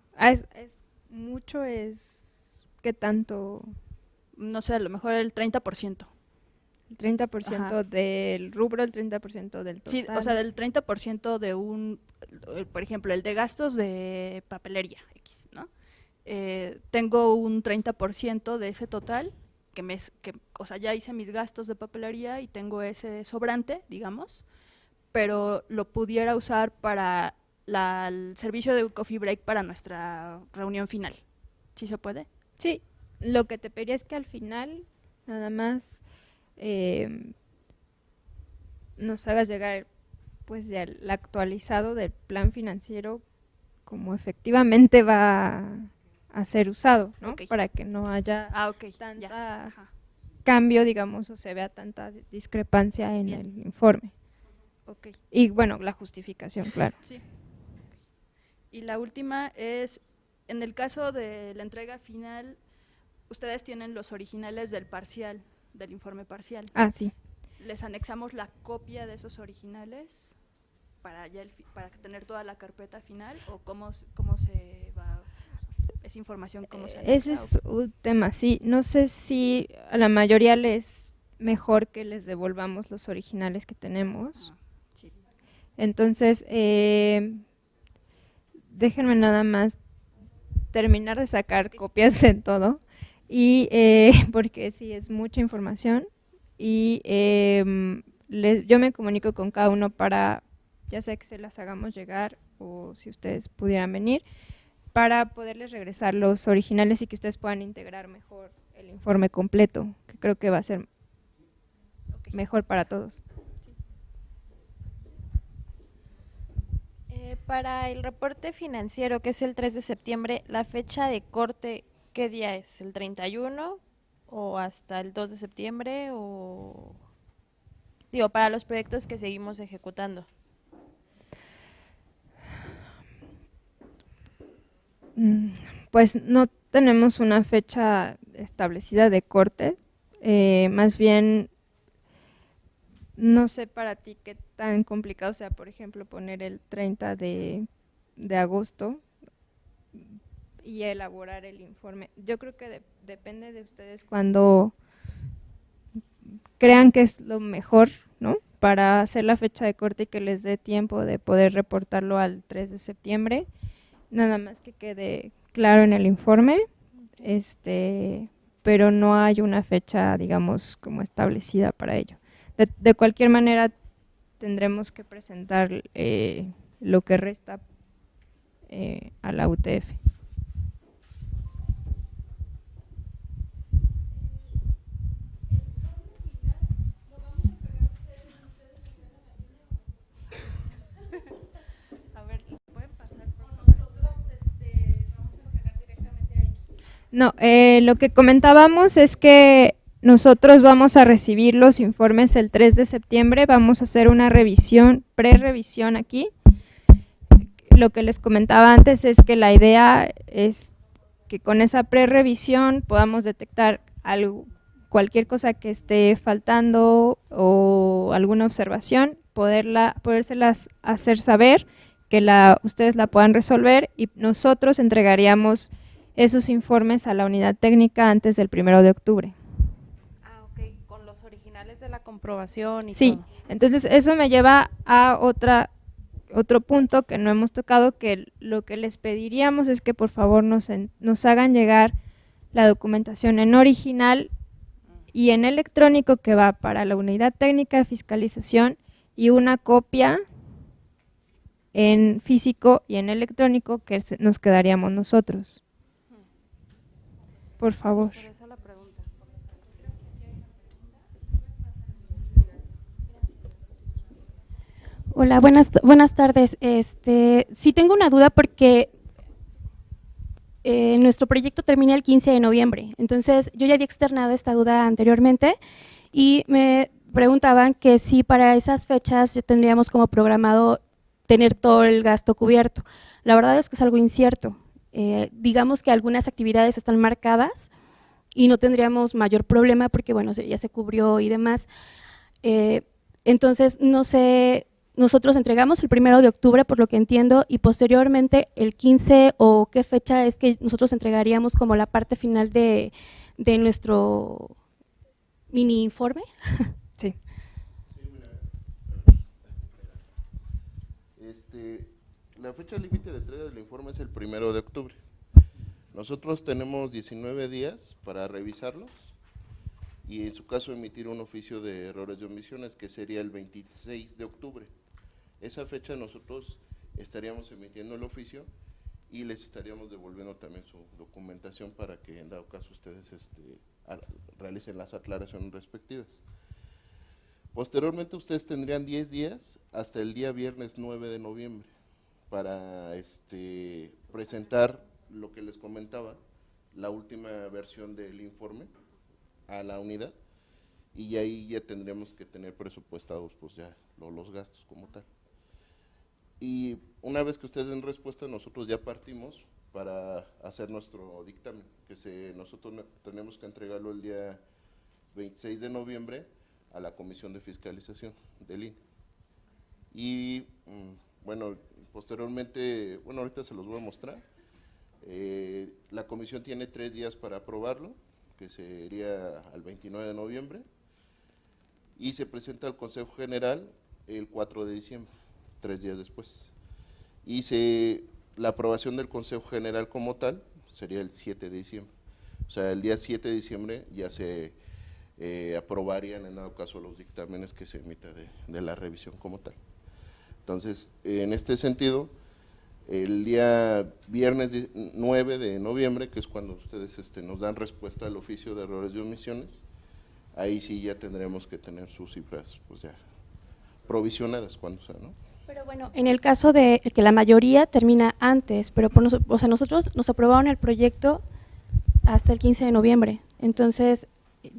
Mucho es ¿qué tanto? No sé, a lo mejor el 30%. El 30% Ajá. del rubro, el 30% del total. Sí, o sea, del 30% de por ejemplo, el de gastos de papelería X, ¿no? Tengo un 30% de ese total, o sea, ya hice mis gastos de papelería y tengo ese sobrante, digamos, pero lo pudiera usar para el servicio de coffee break para nuestra reunión final. ¿Sí se puede? Sí, lo que te pediría es que al final nada más nos hagas llegar pues del actualizado del plan financiero como efectivamente va a ser usado, ¿no? Ok. Para que no haya Ok, tanta ya. Ajá. cambio, digamos, o se vea tanta discrepancia en Bien. el informe. Ok. Y bueno, la justificación, claro. Sí. Y la última es, en el caso de la entrega final, ustedes tienen los originales del parcial, del informe parcial. Ah, sí. ¿Les anexamos la copia de esos originales para tener toda la carpeta final o cómo se va esa información, cómo se anexa? Ese es un tema, sí. No sé si a la mayoría les mejor que les devolvamos los originales que tenemos. Entonces, déjenme nada más terminar de sacar copias de todo, y porque sí es mucha información, y yo me comunico con cada uno para, ya sea que se las hagamos llegar o si ustedes pudieran venir, para poderles regresar los originales y que ustedes puedan integrar mejor el informe completo, que creo que va a ser mejor para todos. Para el reporte financiero, que es el 3 de septiembre, ¿la fecha de corte qué día es? ¿El 31 o hasta el 2 de septiembre? O digo, para los proyectos que seguimos ejecutando. Pues no tenemos una fecha establecida de corte, más bien no sé para ti qué tan complicado sea, por ejemplo, poner el 30 de agosto y elaborar el informe. Yo creo que depende de ustedes cuando crean que es lo mejor, ¿no?, para hacer la fecha de corte y que les dé tiempo de poder reportarlo al 3 de septiembre. Nada más que quede claro en el informe, pero no hay una fecha, digamos, como establecida para ello. De cualquier manera, tendremos que presentar lo que resta a la UTF. No, lo que comentábamos es que nosotros vamos a recibir los informes el 3 de septiembre, vamos a hacer una revisión, pre-revisión aquí. Lo que les comentaba antes es que la idea es que con esa pre-revisión podamos detectar cualquier cosa que esté faltando o alguna observación, podérselas hacer saber, que ustedes la puedan resolver, y nosotros entregaríamos esos informes a la unidad técnica antes del 1 de octubre. Con los originales de la comprobación y sí, todo. Entonces eso me lleva a otro punto que no hemos tocado, que lo que les pediríamos es que por favor nos hagan llegar la documentación en original y en electrónico, que va para la unidad técnica de fiscalización, y una copia en físico y en electrónico que nos quedaríamos nosotros. Por favor. Por eso la pregunta. Hola, buenas tardes. Sí tengo una duda porque nuestro proyecto termina el 15 de noviembre, entonces yo ya había externado esta duda anteriormente y me preguntaban que si para esas fechas ya tendríamos como programado tener todo el gasto cubierto. La verdad es que es algo incierto. Digamos que algunas actividades están marcadas y no tendríamos mayor problema porque bueno, ya se cubrió y demás. Entonces, no sé, nosotros entregamos el 1 de octubre por lo que entiendo, y posteriormente el 15, o qué fecha es que nosotros entregaríamos como la parte final de nuestro mini informe. Sí. La fecha límite de entrega del informe es el 1 de octubre. Nosotros tenemos 19 días para revisarlos y en su caso emitir un oficio de errores y omisiones, que sería el 26 de octubre. Esa fecha nosotros estaríamos emitiendo el oficio y les estaríamos devolviendo también su documentación para que en dado caso ustedes realicen las aclaraciones respectivas. Posteriormente ustedes tendrían 10 días hasta el día viernes 9 de noviembre para presentar lo que les comentaba, la última versión del informe a la unidad, y ahí ya tendríamos que tener presupuestados pues ya los gastos como tal. Y una vez que ustedes den respuesta, nosotros ya partimos para hacer nuestro dictamen, que nosotros tenemos que entregarlo el día 26 de noviembre a la Comisión de Fiscalización del INE. Y bueno, posteriormente, bueno, ahorita se los voy a mostrar. La comisión tiene 3 días para aprobarlo, que sería al 29 de noviembre. y se presenta al Consejo General el 4 de diciembre, 3 días después. Y la aprobación del Consejo General como tal sería el 7 de diciembre. O sea, el día 7 de diciembre ya se aprobarían en dado caso los dictámenes que se emita de la revisión como tal. Entonces, en este sentido, el día viernes 9 de noviembre, que es cuando ustedes nos dan respuesta al oficio de errores y omisiones, ahí sí ya tendremos que tener sus cifras pues ya provisionadas cuando sea, ¿no? Pero bueno, en el caso de que la mayoría termina antes, pero nosotros nos aprobaron el proyecto hasta el 15 de noviembre. Entonces,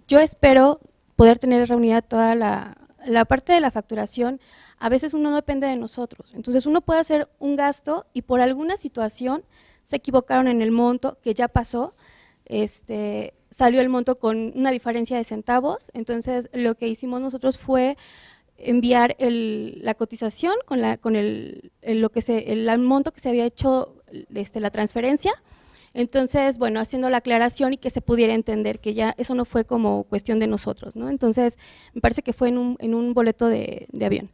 yo espero poder tener reunida toda la parte de la facturación. A veces uno no depende de nosotros. Entonces, uno puede hacer un gasto y por alguna situación se equivocaron en el monto, que ya pasó, salió el monto con una diferencia de centavos. Entonces, lo que hicimos nosotros fue enviar la cotización con el monto que se había hecho la transferencia. Entonces, bueno, haciendo la aclaración y que se pudiera entender que ya eso no fue como cuestión de nosotros, ¿no? Entonces, me parece que fue en un boleto de avión.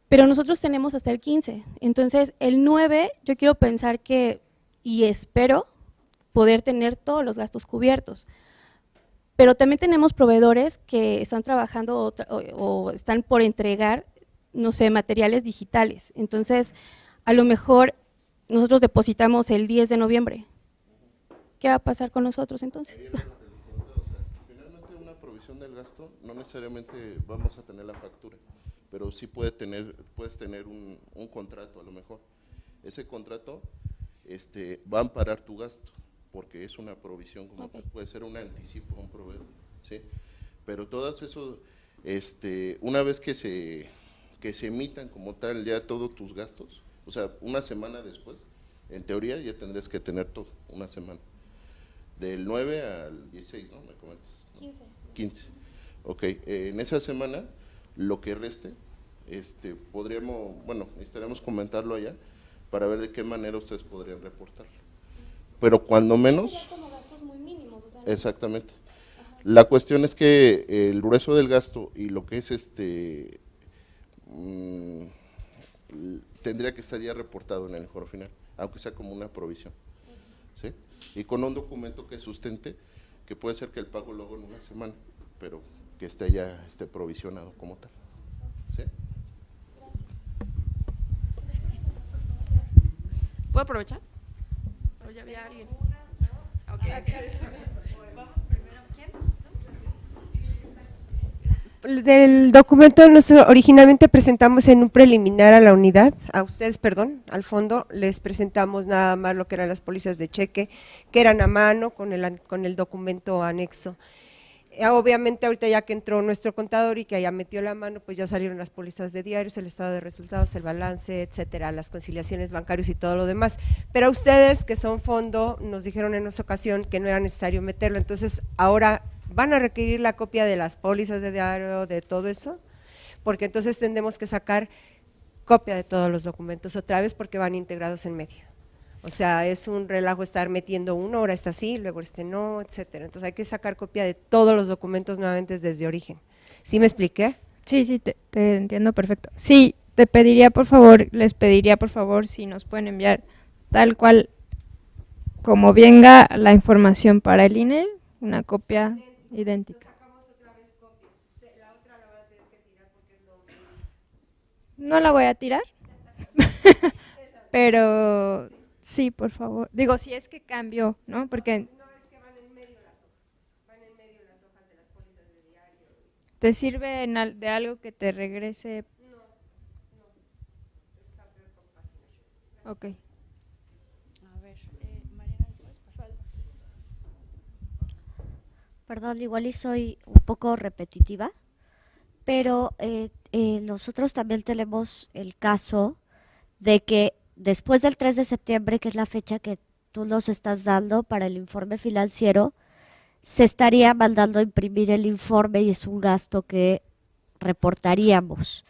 Pero nosotros tenemos hasta el 15, entonces el 9 yo quiero pensar y espero poder tener todos los gastos cubiertos. Pero también tenemos proveedores que están trabajando o están por entregar, no sé, materiales digitales. Entonces, a lo mejor nosotros depositamos el 10 de noviembre. ¿Qué va a pasar con nosotros entonces? Finalmente una provisión del gasto, no necesariamente vamos a tener la factura, pero sí puedes tener un contrato a lo mejor. Ese contrato va a amparar tu gasto, porque es una provisión, como puede ser un anticipo a un proveedor, ¿sí? Pero todas esos, una vez que se emitan como tal ya todos tus gastos, o sea, una semana después, en teoría ya tendrías que tener todo, una semana. Del 9 al 16, ¿no? ¿Me comentas? 15. 15. Ok, en esa semana, lo que reste, necesitaremos comentarlo allá para ver de qué manera ustedes podrían reportarlo. Pero cuando menos… Sería como gastos muy mínimos, o sea, exactamente. Ajá. La cuestión es que el grueso del gasto y lo que es tendría que estar ya reportado en el informe final, aunque sea como una provisión, ¿sí? Y con un documento que sustente, que puede ser que el pago luego en una semana, pero que esté ya provisionado como tal, ¿sí? ¿Puedo aprovechar? ¿O ya había alguien? Okay. Vamos primero, ¿quién? Del documento nosotros originalmente presentamos en un preliminar a la unidad, a ustedes, perdón, al fondo, les presentamos nada más lo que eran las pólizas de cheque, que eran a mano con el documento anexo. Obviamente ahorita ya que entró nuestro contador y que ya metió la mano, pues ya salieron las pólizas de diarios, el estado de resultados, el balance, etcétera, las conciliaciones bancarias y todo lo demás. Pero a ustedes que son fondo nos dijeron en esa ocasión que no era necesario meterlo, entonces ahora van a requerir la copia de las pólizas de diario, de todo eso, porque entonces tendremos que sacar copia de todos los documentos otra vez porque van integrados en medio. O sea, es un relajo estar metiendo uno, ahora está así, luego no, etcétera. Entonces hay que sacar copia de todos los documentos nuevamente desde origen. ¿Sí me expliqué? Sí, te entiendo perfecto. Sí, les pediría por favor si nos pueden enviar tal cual como venga la información para el INE, una copia idéntica. No la voy a tirar, pero sí, por favor. Digo, si es que cambió, ¿no? Porque no es que van en medio las hojas, de las pólizas de diario. ¿Te sirve de algo que te regrese? No, está peor con páginas. Ok. A ver, Mariana, ¿puedes pasar? Perdón, igual y soy un poco repetitiva, pero nosotros también tenemos el caso de que después del 3 de septiembre, que es la fecha que tú nos estás dando para el informe financiero, se estaría mandando a imprimir el informe y es un gasto que reportaríamos.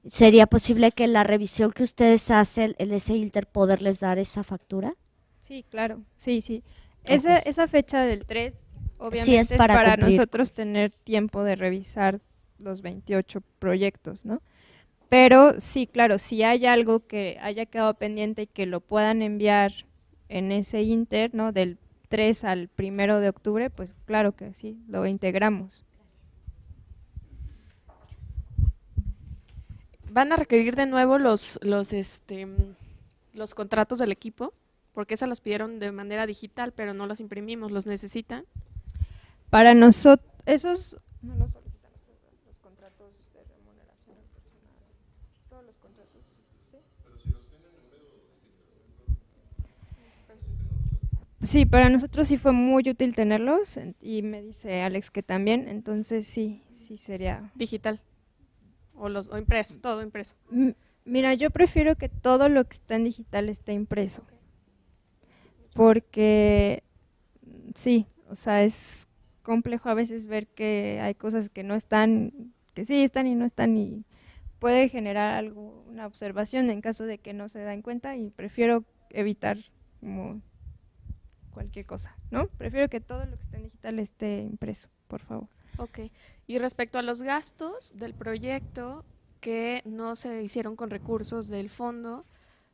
¿Sería posible que en la revisión que ustedes hacen en ese inter poderles dar esa factura? Sí, claro, sí. Esa fecha del 3 obviamente sí, es para nosotros tener tiempo de revisar los 28 proyectos, ¿no? Pero sí, claro, si hay algo que haya quedado pendiente y que lo puedan enviar en ese inter, ¿no? Del 3 al 1 de octubre, pues claro que sí, lo integramos. ¿Van a requerir de nuevo los contratos del equipo? Porque esas los pidieron de manera digital, pero no los imprimimos, ¿los necesitan? Para nosotros, esos no los solicitan ustedes, los contratos de remuneración del personal, todos los contratos, ¿sí? Pero si los tienen en medio digital. Sí, para nosotros sí fue muy útil tenerlos y me dice Alex que también, entonces sí sería… Digital. O impreso, todo impreso. Mira, yo prefiero que todo lo que está en digital esté impreso. Porque sí, o sea, es complejo a veces ver que hay cosas que no están, que sí están y no están, y puede generar una observación en caso de que no se den cuenta, y prefiero evitar como cualquier cosa, ¿no? Prefiero que todo lo que está en digital esté impreso, por favor. Ok, y respecto a los gastos del proyecto que no se hicieron con recursos del fondo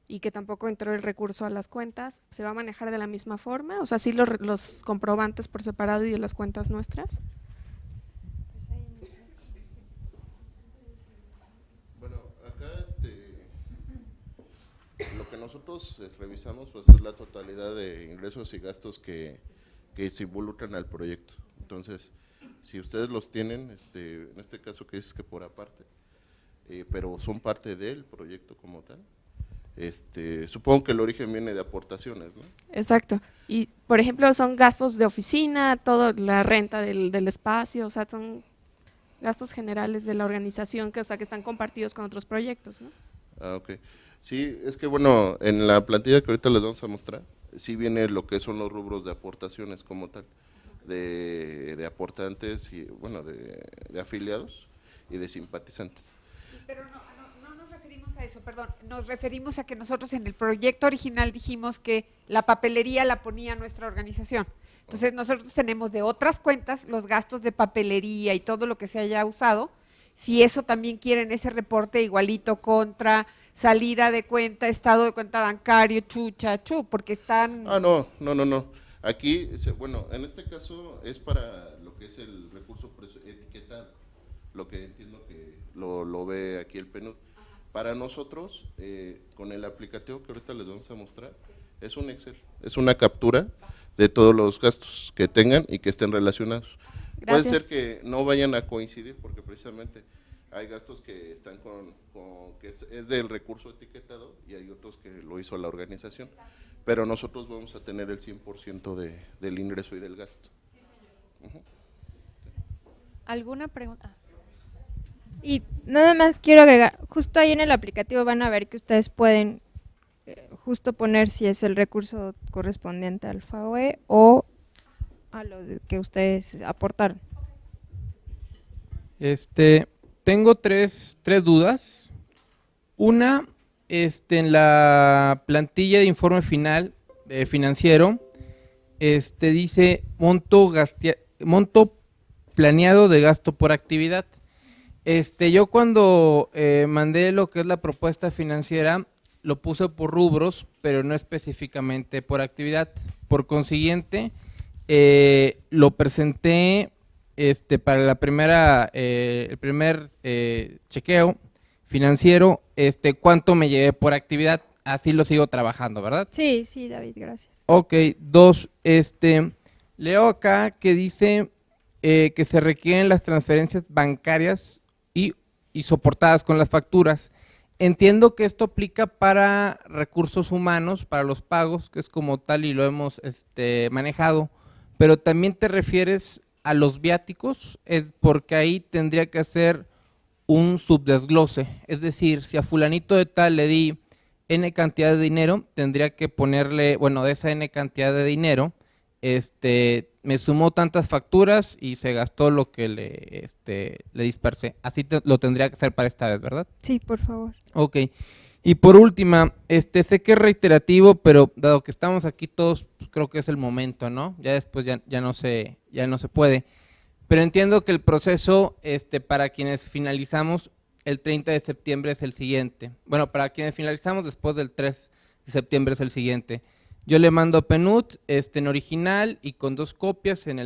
y que tampoco entró el recurso a las cuentas, ¿se va a manejar de la misma forma? O sea, ¿sí los comprobantes por separado y de las cuentas nuestras? Bueno, acá lo que nosotros revisamos pues es la totalidad de ingresos y gastos que se involucran al proyecto. Entonces, si ustedes los tienen, en este caso que es que por aparte, pero son parte del proyecto como tal, supongo que el origen viene de aportaciones, ¿no? Exacto. Y, por ejemplo, son gastos de oficina, toda la renta del espacio, o sea, son gastos generales de la organización que están compartidos con otros proyectos, ¿no? Ah, ok. Sí, es que bueno, en la plantilla que ahorita les vamos a mostrar, sí viene lo que son los rubros de aportaciones como tal, de aportantes y bueno, de afiliados y de simpatizantes. Sí, pero no nos referimos a eso, perdón, nos referimos a que nosotros en el proyecto original dijimos que la papelería la ponía nuestra organización. Entonces nosotros tenemos de otras cuentas los gastos de papelería y todo lo que se haya usado. Si eso también quieren ese reporte igualito contra salida de cuenta, estado de cuenta bancario, porque están… Ah, no. Aquí, bueno, en este caso es para lo que es el recurso etiquetado, lo que entiendo que lo ve aquí el PNUD. Para nosotros, con el aplicativo que ahorita les vamos a mostrar, es un Excel, es una captura de todos los gastos que tengan y que estén relacionados. Gracias. Puede ser que no vayan a coincidir porque precisamente hay gastos que están que es del recurso etiquetado y hay otros que lo hizo la organización, pero nosotros vamos a tener el 100% del ingreso y del gasto. ¿Alguna pregunta? Y nada más quiero agregar, justo ahí en el aplicativo van a ver que ustedes pueden justo poner si es el recurso correspondiente al FAOE o a lo que ustedes aportaron. Tengo tres dudas. Una, en la plantilla de informe final financiero, dice monto planeado de gasto por actividad. Yo cuando mandé lo que es la propuesta financiera, lo puse por rubros, pero no específicamente por actividad. Por consiguiente, lo presenté para el primer chequeo financiero, cuánto me llevé por actividad, así lo sigo trabajando, ¿verdad? Sí, David, gracias. Ok, 2, leo acá que dice que se requieren las transferencias bancarias y soportadas con las facturas. Entiendo que esto aplica para recursos humanos, para los pagos, que es como tal y lo hemos manejado, pero también te refieres a los viáticos, porque ahí tendría que hacer un subdesglose, es decir, si a fulanito de tal le di N cantidad de dinero, tendría que ponerle, bueno, de esa N cantidad de dinero, me sumó tantas facturas y se gastó lo que le dispersé. Así lo tendría que hacer para esta vez, ¿verdad? Sí, por favor. Ok. Y por última, sé que es reiterativo, pero dado que estamos aquí todos, pues creo que es el momento, ¿no? Ya después ya no se puede. pero entiendo que el proceso para quienes finalizamos el 30 de septiembre es el siguiente. Bueno, para quienes finalizamos después del 3 de septiembre es el siguiente. Yo le mando a PNUD en original y con 2 copias en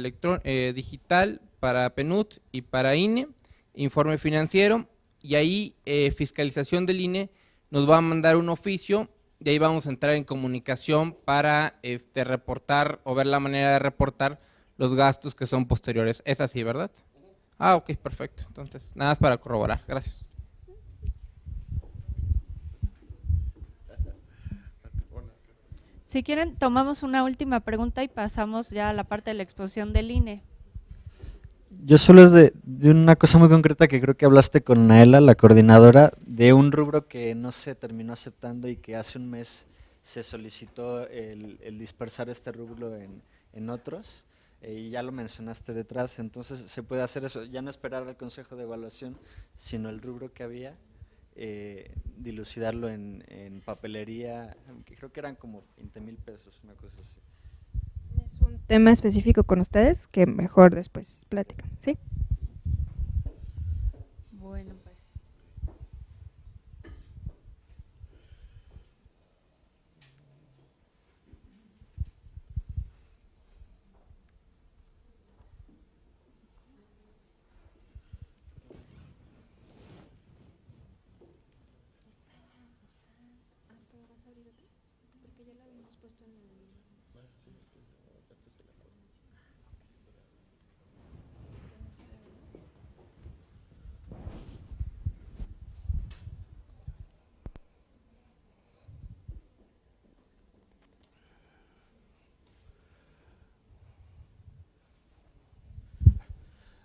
digital para PNUD y para INE, informe financiero, y ahí fiscalización del INE nos va a mandar un oficio, y ahí vamos a entrar en comunicación para reportar o ver la manera de reportar los gastos que son posteriores. Es así, ¿verdad? Ah, ok, perfecto. Entonces, nada más para corroborar. Gracias. Si quieren, tomamos una última pregunta y pasamos ya a la parte de la exposición del INE. Yo solo es de una cosa muy concreta que creo que hablaste con Naela, la coordinadora, de un rubro que no se terminó aceptando y que hace un mes se solicitó el dispersar este rubro en otros, y ya lo mencionaste detrás. Entonces se puede hacer eso, ya no esperar al Consejo de Evaluación, sino el rubro que había, dilucidarlo en papelería, que creo que eran como 20,000 pesos, una cosa así. Es un tema específico con ustedes que mejor después platican, ¿sí? Bueno, pues.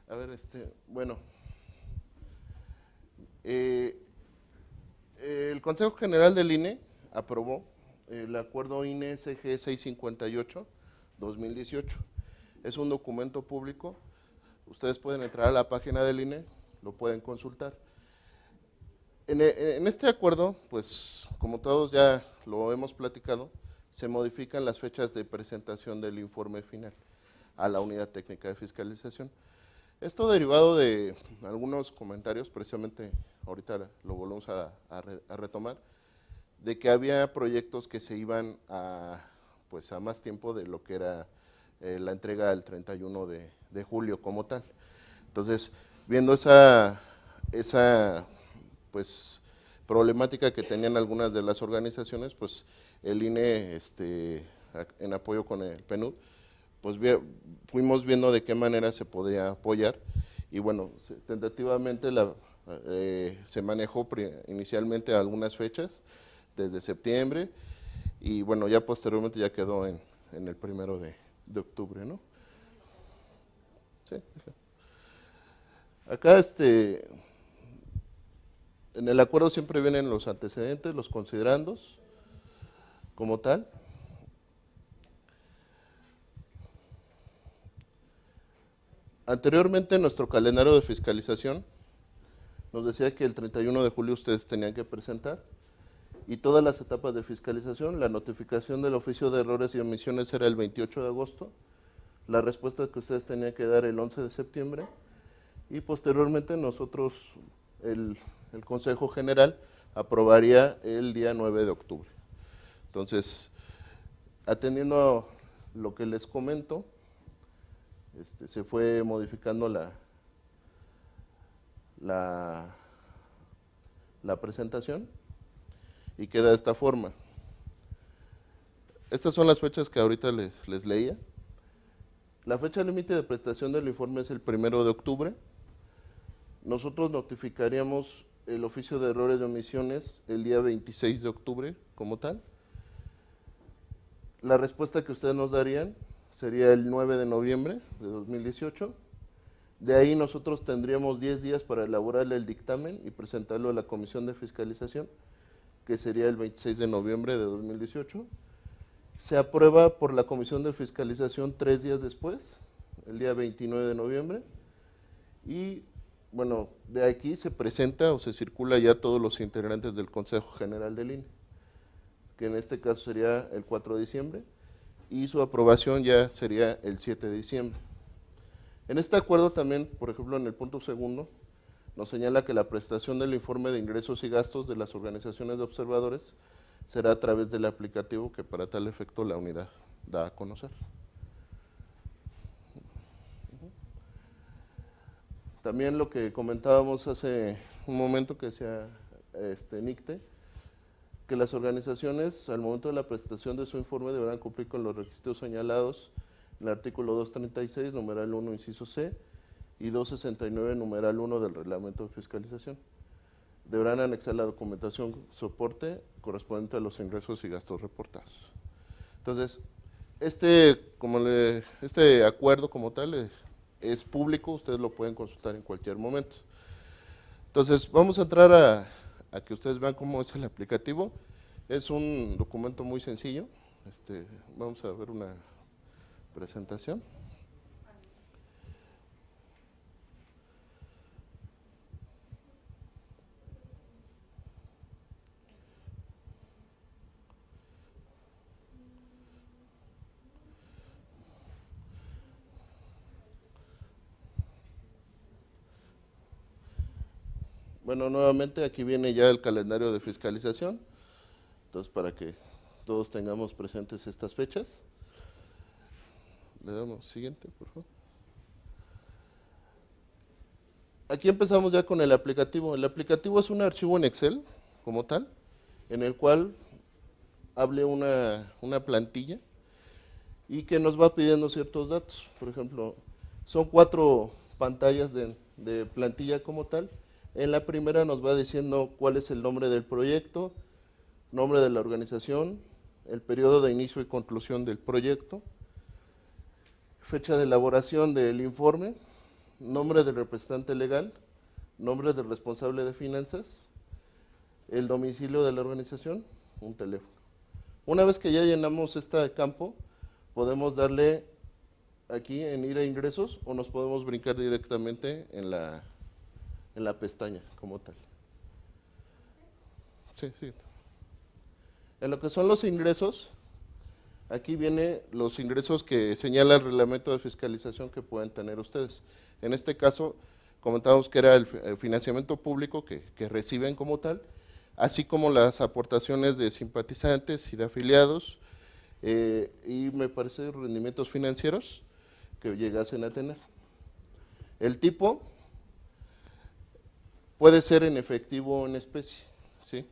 A ver, bueno, el Consejo General del INE aprobó el acuerdo INE-SG 658-2018. Es un documento público, ustedes pueden entrar a la página del INE, lo pueden consultar. En este acuerdo, pues como todos ya lo hemos platicado, se modifican las fechas de presentación del informe final a la Unidad Técnica de Fiscalización. Esto derivado de algunos comentarios, precisamente ahorita lo volvemos a retomar, de que había proyectos que se iban a más tiempo de lo que era la entrega el 31 de julio como tal. Entonces, viendo esa problemática que tenían algunas de las organizaciones, pues el INE, en apoyo con el PNUD, pues fuimos viendo de qué manera se podía apoyar, y bueno, tentativamente se manejó inicialmente algunas fechas, desde septiembre, y bueno, ya posteriormente ya quedó en el 1 de octubre, ¿no? Sí. Acá en el acuerdo siempre vienen los antecedentes, los considerandos, como tal. Anteriormente, nuestro calendario de fiscalización nos decía que el 31 de julio ustedes tenían que presentar, y todas las etapas de fiscalización, la notificación del oficio de errores y omisiones era el 28 de agosto, la respuesta que ustedes tenían que dar el 11 de septiembre, y posteriormente nosotros, el Consejo General, aprobaría el día 9 de octubre. Entonces, atendiendo a lo que les comento, se fue modificando la presentación y queda de esta forma. Estas son las fechas que ahorita les leía. La fecha límite de prestación del informe es el 1 de octubre. Nosotros notificaríamos el oficio de errores y omisiones el día 26 de octubre como tal. La respuesta que ustedes nos darían sería el 9 de noviembre de 2018. De ahí nosotros tendríamos 10 días para elaborar el dictamen y presentarlo a la Comisión de Fiscalización, que sería el 26 de noviembre de 2018. Se aprueba por la Comisión de Fiscalización 3 días después, el día 29 de noviembre. Y bueno, de aquí se presenta o se circula ya a todos los integrantes del Consejo General del INE, que en este caso sería el 4 de diciembre. Y su aprobación ya sería el 7 de diciembre. En este acuerdo también, por ejemplo, en el punto segundo, nos señala que la prestación del informe de ingresos y gastos de las organizaciones de observadores será a través del aplicativo que para tal efecto la unidad da a conocer. También lo que comentábamos hace un momento que decía NICTE, que las organizaciones al momento de la presentación de su informe deberán cumplir con los requisitos señalados en el artículo 236, numeral 1, inciso C, y 269, numeral 1 del reglamento de fiscalización. Deberán anexar la documentación soporte correspondiente a los ingresos y gastos reportados. Entonces, este acuerdo como tal es público, ustedes lo pueden consultar en cualquier momento. Entonces, vamos a entrar a que ustedes vean cómo es el aplicativo. Es un documento muy sencillo. Vamos a ver una presentación. Bueno, nuevamente aquí viene ya el calendario de fiscalización, entonces para que todos tengamos presentes estas fechas. Le damos siguiente, por favor. Aquí empezamos ya con el aplicativo. El aplicativo es un archivo en Excel, como tal, en el cual hable una plantilla y que nos va pidiendo ciertos datos. Por ejemplo, son 4 pantallas de plantilla como tal. En la primera nos va diciendo cuál es el nombre del proyecto, nombre de la organización, el periodo de inicio y conclusión del proyecto, fecha de elaboración del informe, nombre del representante legal, nombre del responsable de finanzas, el domicilio de la organización, un teléfono. Una vez que ya llenamos este campo, podemos darle aquí en ir a ingresos o nos podemos brincar directamente en la pestaña como tal. Sí. En lo que son los ingresos, aquí vienen los ingresos que señala el reglamento de fiscalización que pueden tener ustedes. En este caso, comentábamos que era el financiamiento público que reciben como tal, así como las aportaciones de simpatizantes y de afiliados, y me parece rendimientos financieros que llegasen a tener. El tipo puede ser en efectivo o en especie, ¿sí?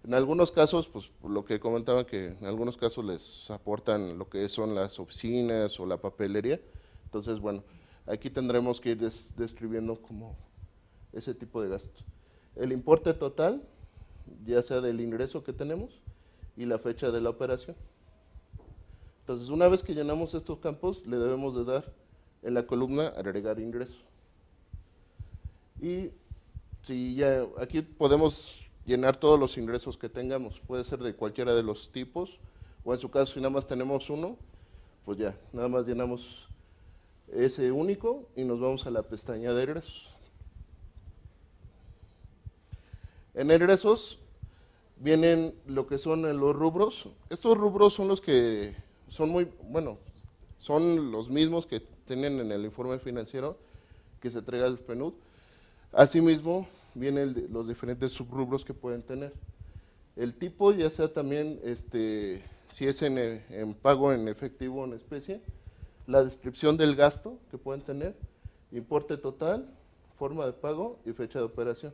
En algunos casos, pues lo que comentaban que en algunos casos les aportan lo que son las oficinas o la papelería, entonces bueno, aquí tendremos que ir describiendo como ese tipo de gastos. El importe total, ya sea del ingreso que tenemos y la fecha de la operación. Entonces una vez que llenamos estos campos, le debemos de dar en la columna agregar ingreso. Y si ya aquí podemos llenar todos los ingresos que tengamos, puede ser de cualquiera de los tipos, o en su caso si nada más tenemos uno, pues ya, nada más llenamos ese único y nos vamos a la pestaña de egresos. En egresos vienen lo que son los rubros. Estos rubros son los que son son los mismos que tienen en el informe financiero que se entrega al PNUD. Asimismo, vienen los diferentes subrubros que pueden tener. El tipo, ya sea también si es en pago en efectivo o en especie, la descripción del gasto que pueden tener, importe total, forma de pago y fecha de operación.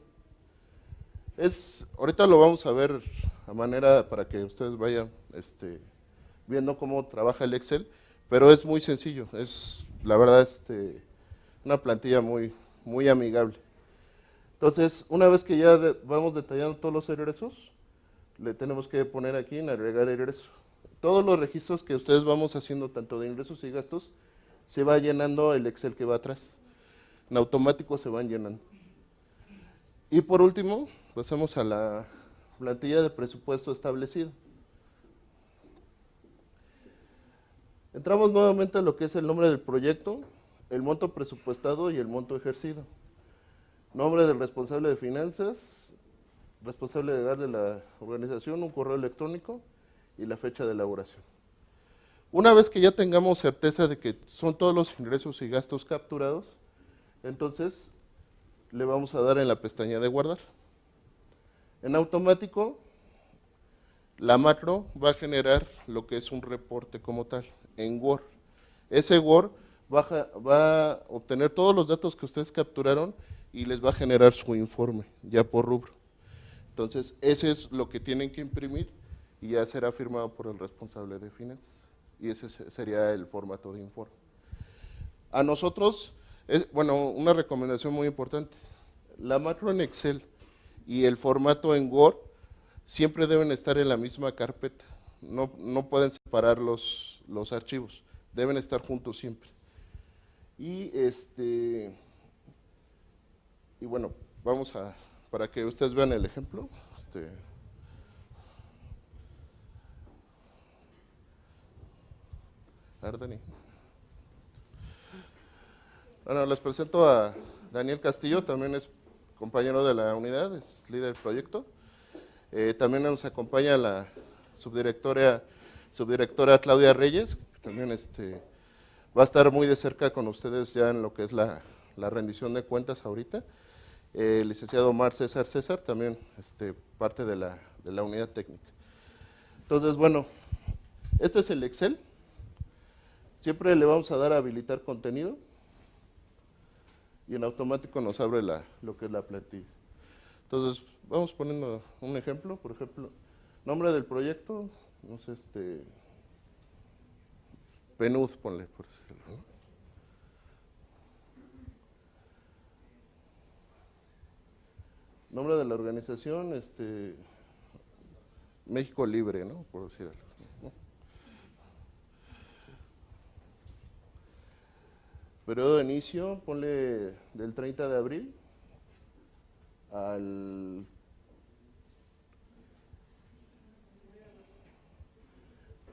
Ahorita lo vamos a ver a manera para que ustedes vayan viendo cómo trabaja el Excel, pero es muy sencillo, es la verdad una plantilla muy amigable. Entonces, una vez que ya vamos detallando todos los egresos, le tenemos que poner aquí en agregar egreso. Todos los registros que ustedes vamos haciendo, tanto de ingresos y gastos, se va llenando el Excel que va atrás. En automático se van llenando. Y por último, pasamos a la plantilla de presupuesto establecido. Entramos nuevamente a lo que es el nombre del proyecto, el monto presupuestado y el monto ejercido. Nombre del responsable de finanzas, responsable legal de la organización, un correo electrónico y la fecha de elaboración. Una vez que ya tengamos certeza de que son todos los ingresos y gastos capturados, entonces le vamos a dar en la pestaña de guardar. En automático, la macro va a generar lo que es un reporte como tal, en Word. Ese Word va a obtener todos los datos que ustedes capturaron y les va a generar su informe, ya por rubro. Entonces, ese es lo que tienen que imprimir y ya será firmado por el responsable de finanzas. Y ese sería el formato de informe. A nosotros, bueno, una recomendación muy importante, la macro en Excel y el formato en Word siempre deben estar en la misma carpeta, no pueden separar los archivos, deben estar juntos siempre. Y bueno, para que ustedes vean el ejemplo, a ver, Dani. Bueno, les presento a Daniel Castillo, también es compañero de la unidad, es líder del proyecto. También nos acompaña la subdirectora Claudia Reyes, que también va a estar muy de cerca con ustedes ya en lo que es la rendición de cuentas ahorita. El licenciado Omar César, también parte de la unidad técnica. Entonces, bueno, este es el Excel. Siempre le vamos a dar a habilitar contenido y en automático nos abre lo que es la plantilla. Entonces, vamos poniendo un ejemplo, por ejemplo, nombre del proyecto, no sé, PNUD, ponle, por decirlo, ¿no? Nombre de la organización, México Libre, ¿no? Por decirlo, ¿no? Periodo de inicio, ponle del 30 de abril al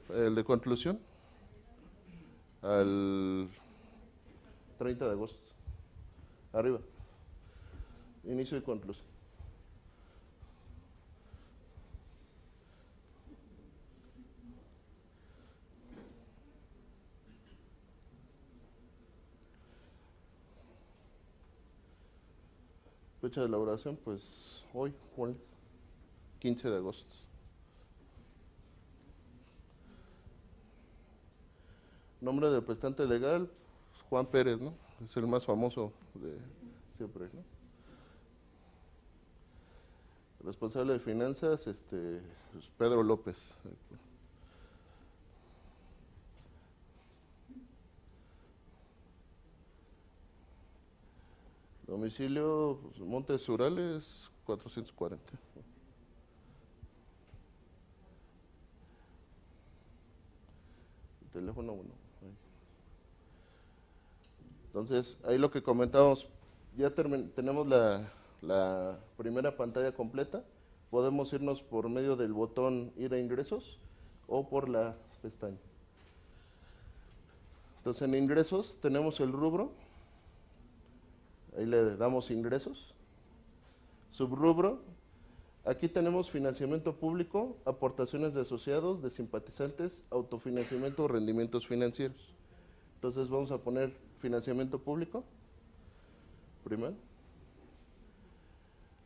el de conclusión al 30 de agosto. Arriba. Inicio y conclusión. Fecha de elaboración, pues hoy, jueves, 15 de agosto. Nombre del prestante legal, Juan Pérez, ¿no? Es el más famoso de siempre, ¿no? Responsable de finanzas, Pedro López. Domicilio, pues, Montes Urales, 440. Teléfono 1. Entonces, ahí lo que comentábamos, ya tenemos la primera pantalla completa. Podemos irnos por medio del botón ir a ingresos o por la pestaña. Entonces, en ingresos tenemos el rubro. Ahí le damos ingresos. Subrubro. Aquí tenemos financiamiento público, aportaciones de asociados, de simpatizantes, autofinanciamiento o rendimientos financieros. Entonces vamos a poner financiamiento público, primero.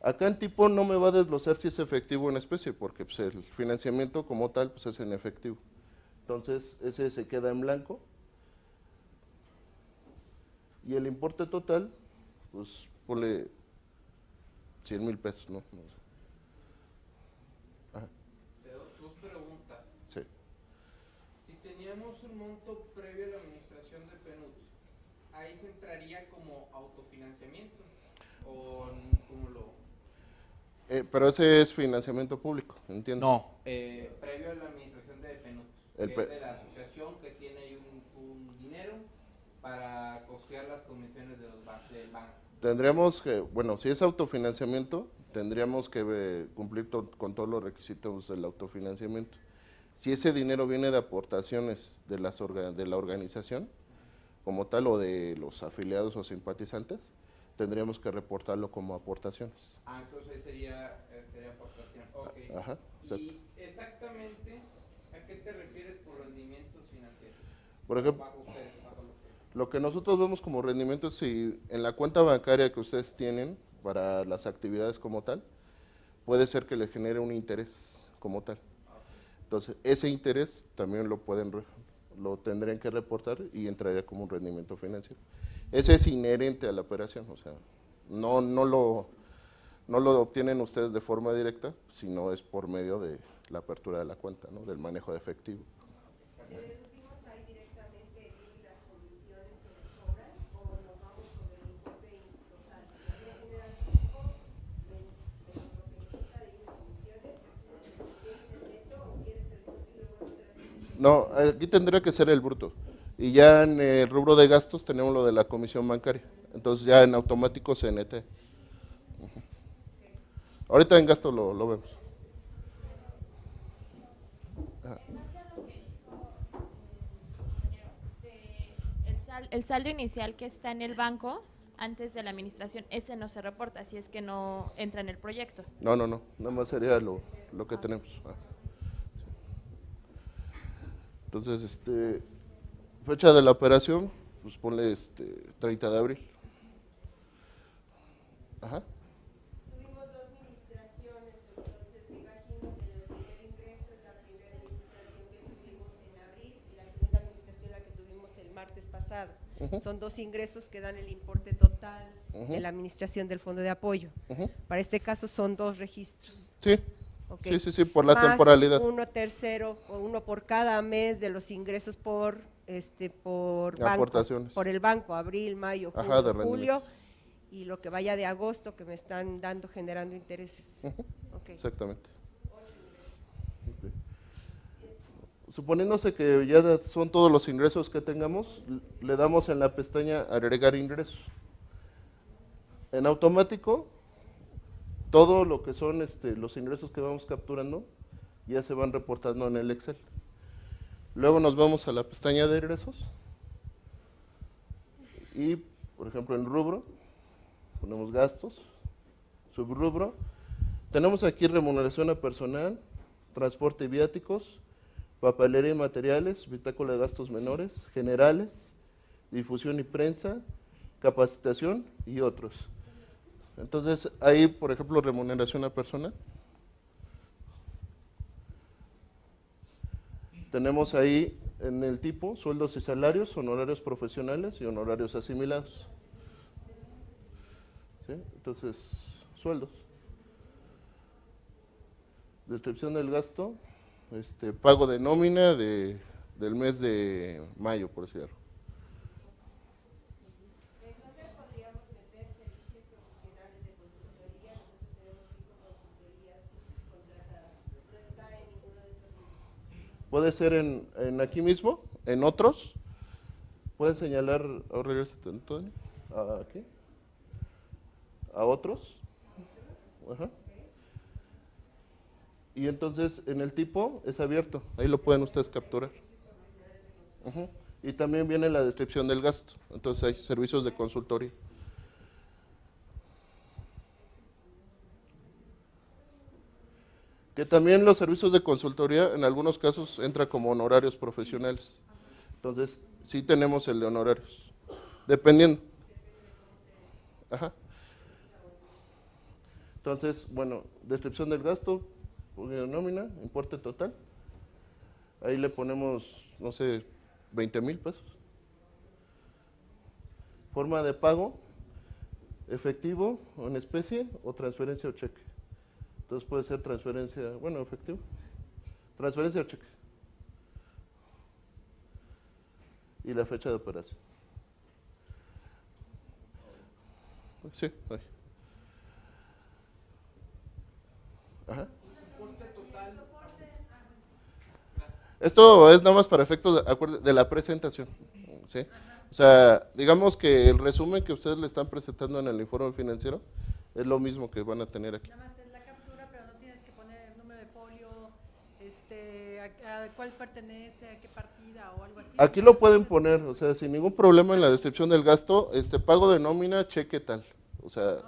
Acá en tipo no me va a desglosar si es efectivo o en especie, porque pues, el financiamiento como tal pues, es en efectivo. Entonces ese se queda en blanco. Y el importe total, pues ponle 100,000 pesos, ¿no? Ajá. Dos preguntas. Sí. Si teníamos un monto previo a la administración de PNUD, ¿ahí se entraría como autofinanciamiento? ¿O cómo lo...? Pero ese es financiamiento público, entiendo. No, previo a la administración de PNUD, que es de la asociación que tiene ahí un dinero para costear las comisiones del banco. Tendríamos que, bueno, si es autofinanciamiento, tendríamos que cumplir con todos los requisitos del autofinanciamiento. Si ese dinero viene de aportaciones de la organización, como tal, o de los afiliados o simpatizantes, tendríamos que reportarlo como aportaciones. Ah, entonces sería aportación. Okay. Ajá, exacto. ¿Y exactamente a qué te refieres por rendimientos financieros? Por ejemplo, lo que nosotros vemos como rendimiento es si en la cuenta bancaria que ustedes tienen para las actividades como tal, puede ser que le genere un interés como tal. Entonces, ese interés también lo tendrían que reportar y entraría como un rendimiento financiero. Ese es inherente a la operación, o sea, no lo obtienen ustedes de forma directa, sino es por medio de la apertura de la cuenta, ¿no? Del manejo de efectivo. No, aquí tendría que ser el bruto. Y ya en el rubro de gastos tenemos lo de la comisión bancaria. Entonces ya en automático CNT. Ahorita en gasto lo vemos. El saldo inicial que está en el banco antes de la administración, ese no se reporta, si es que no entra en el proyecto. No, nada más sería lo que tenemos. Entonces, fecha de la operación, pues ponle 30 de abril. Ajá. Tuvimos 2 administraciones, entonces me imagino que el primer ingreso es la primera administración que tuvimos en abril y la segunda administración la que tuvimos el martes pasado. Son 2 ingresos que dan el importe total de la administración del Fondo de Apoyo. Para este caso son 2 registros. Sí. Okay. Sí, por la más temporalidad. Uno tercero o uno por cada mes de los ingresos por aportaciones. Banco, por el banco, abril, mayo, junio, julio, y lo que vaya de agosto que me están generando intereses. Okay. Exactamente. Okay. Suponiéndose que ya son todos los ingresos que tengamos, le damos en la pestaña agregar ingresos. En automático, todo lo que son los ingresos que vamos capturando ya se van reportando en el Excel. Luego nos vamos a la pestaña de ingresos y, por ejemplo, en rubro, ponemos gastos, subrubro, tenemos aquí remuneración a personal, transporte y viáticos, papelería y materiales, bitácora de gastos menores, generales, difusión y prensa, capacitación y otros. Entonces, ahí, por ejemplo, remuneración a personal. Tenemos ahí en el tipo sueldos y salarios, honorarios profesionales y honorarios asimilados. ¿Sí? Entonces, sueldos. Descripción del gasto, pago de nómina del mes de mayo, por decirlo. Puede ser en aquí mismo, en otros. Pueden señalar, ahora regrésate, Antonio, aquí, a otros. Ajá. Y entonces en el tipo es abierto, ahí lo pueden ustedes capturar. Y también viene la descripción del gasto, entonces hay servicios de consultoría. Que también los servicios de consultoría en algunos casos entra como honorarios profesionales. Entonces, sí tenemos el de honorarios, dependiendo. Ajá. Entonces, bueno, descripción del gasto, nómina, importe total. Ahí le ponemos, no sé, 20,000 pesos. Forma de pago, efectivo o en especie o transferencia o cheque. Entonces puede ser transferencia, bueno, efectivo, transferencia o cheque. Y la fecha de operación. Sí, ahí. Ajá. Esto es nada más para efectos de la presentación, ¿sí? O sea, digamos que el resumen que ustedes le están presentando en el informe financiero es lo mismo que van a tener aquí. Nada más es la captura, pero no tienes que poner el número de folio, a cuál pertenece, a qué partida o algo así. Aquí lo pueden poner, o sea, sin ningún problema en la descripción del gasto, pago de nómina, cheque tal. O sea,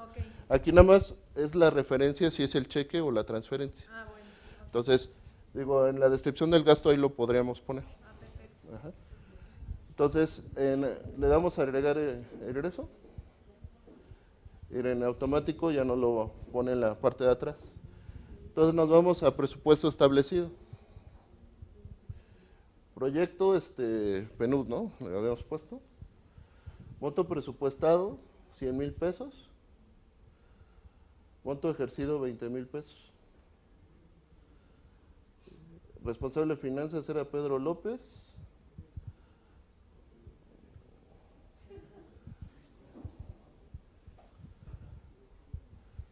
aquí nada más es la referencia si es el cheque o la transferencia. Bueno, Entonces, digo, en la descripción del gasto ahí lo podríamos poner. Perfecto. Ajá. Entonces, le damos a agregar egreso. Y en automático ya nos lo pone en la parte de atrás. Entonces nos vamos a presupuesto establecido. Proyecto PNUD, ¿no? Le habíamos puesto. Monto presupuestado, 100,000 pesos. Monto ejercido, 20,000 pesos. Responsable de finanzas era Pedro López.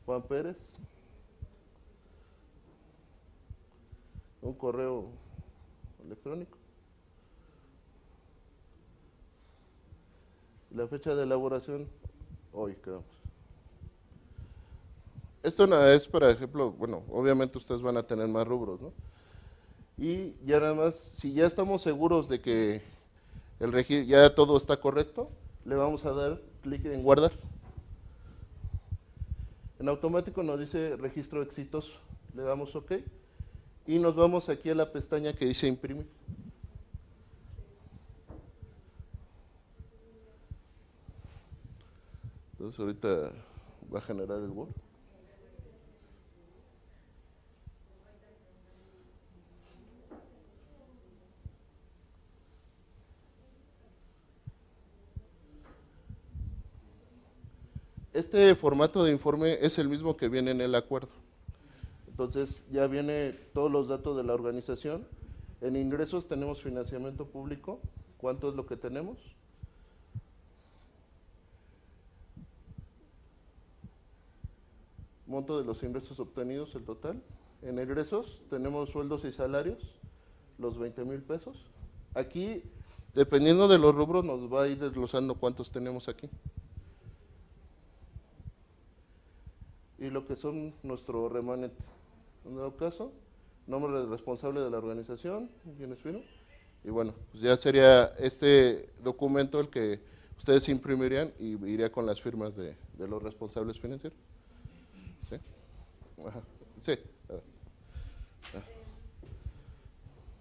Juan Pérez. Un correo electrónico. La fecha de elaboración, hoy quedamos. Esto no es, por ejemplo, bueno, obviamente ustedes van a tener más rubros, ¿no? Y ya nada más, si ya estamos seguros de que ya todo está correcto, le vamos a dar clic en guardar. En automático nos dice registro exitoso, le damos OK y nos vamos aquí a la pestaña que dice imprimir. Entonces ahorita va a generar el Word. Este formato de informe es el mismo que viene en el acuerdo. Entonces ya viene todos los datos de la organización. En ingresos tenemos financiamiento público. ¿Cuánto es lo que tenemos? Monto de los ingresos obtenidos, el total. En egresos tenemos sueldos y salarios, los 20,000 pesos. Aquí, dependiendo de los rubros, nos va a ir desglosando cuántos tenemos aquí. Y lo que son nuestro remanente. En dado caso, nombre del responsable de la organización, bienes finos. Y bueno, pues ya sería este documento el que ustedes imprimirían y iría con las firmas de los responsables financieros. ¿Sí? Ajá. Sí.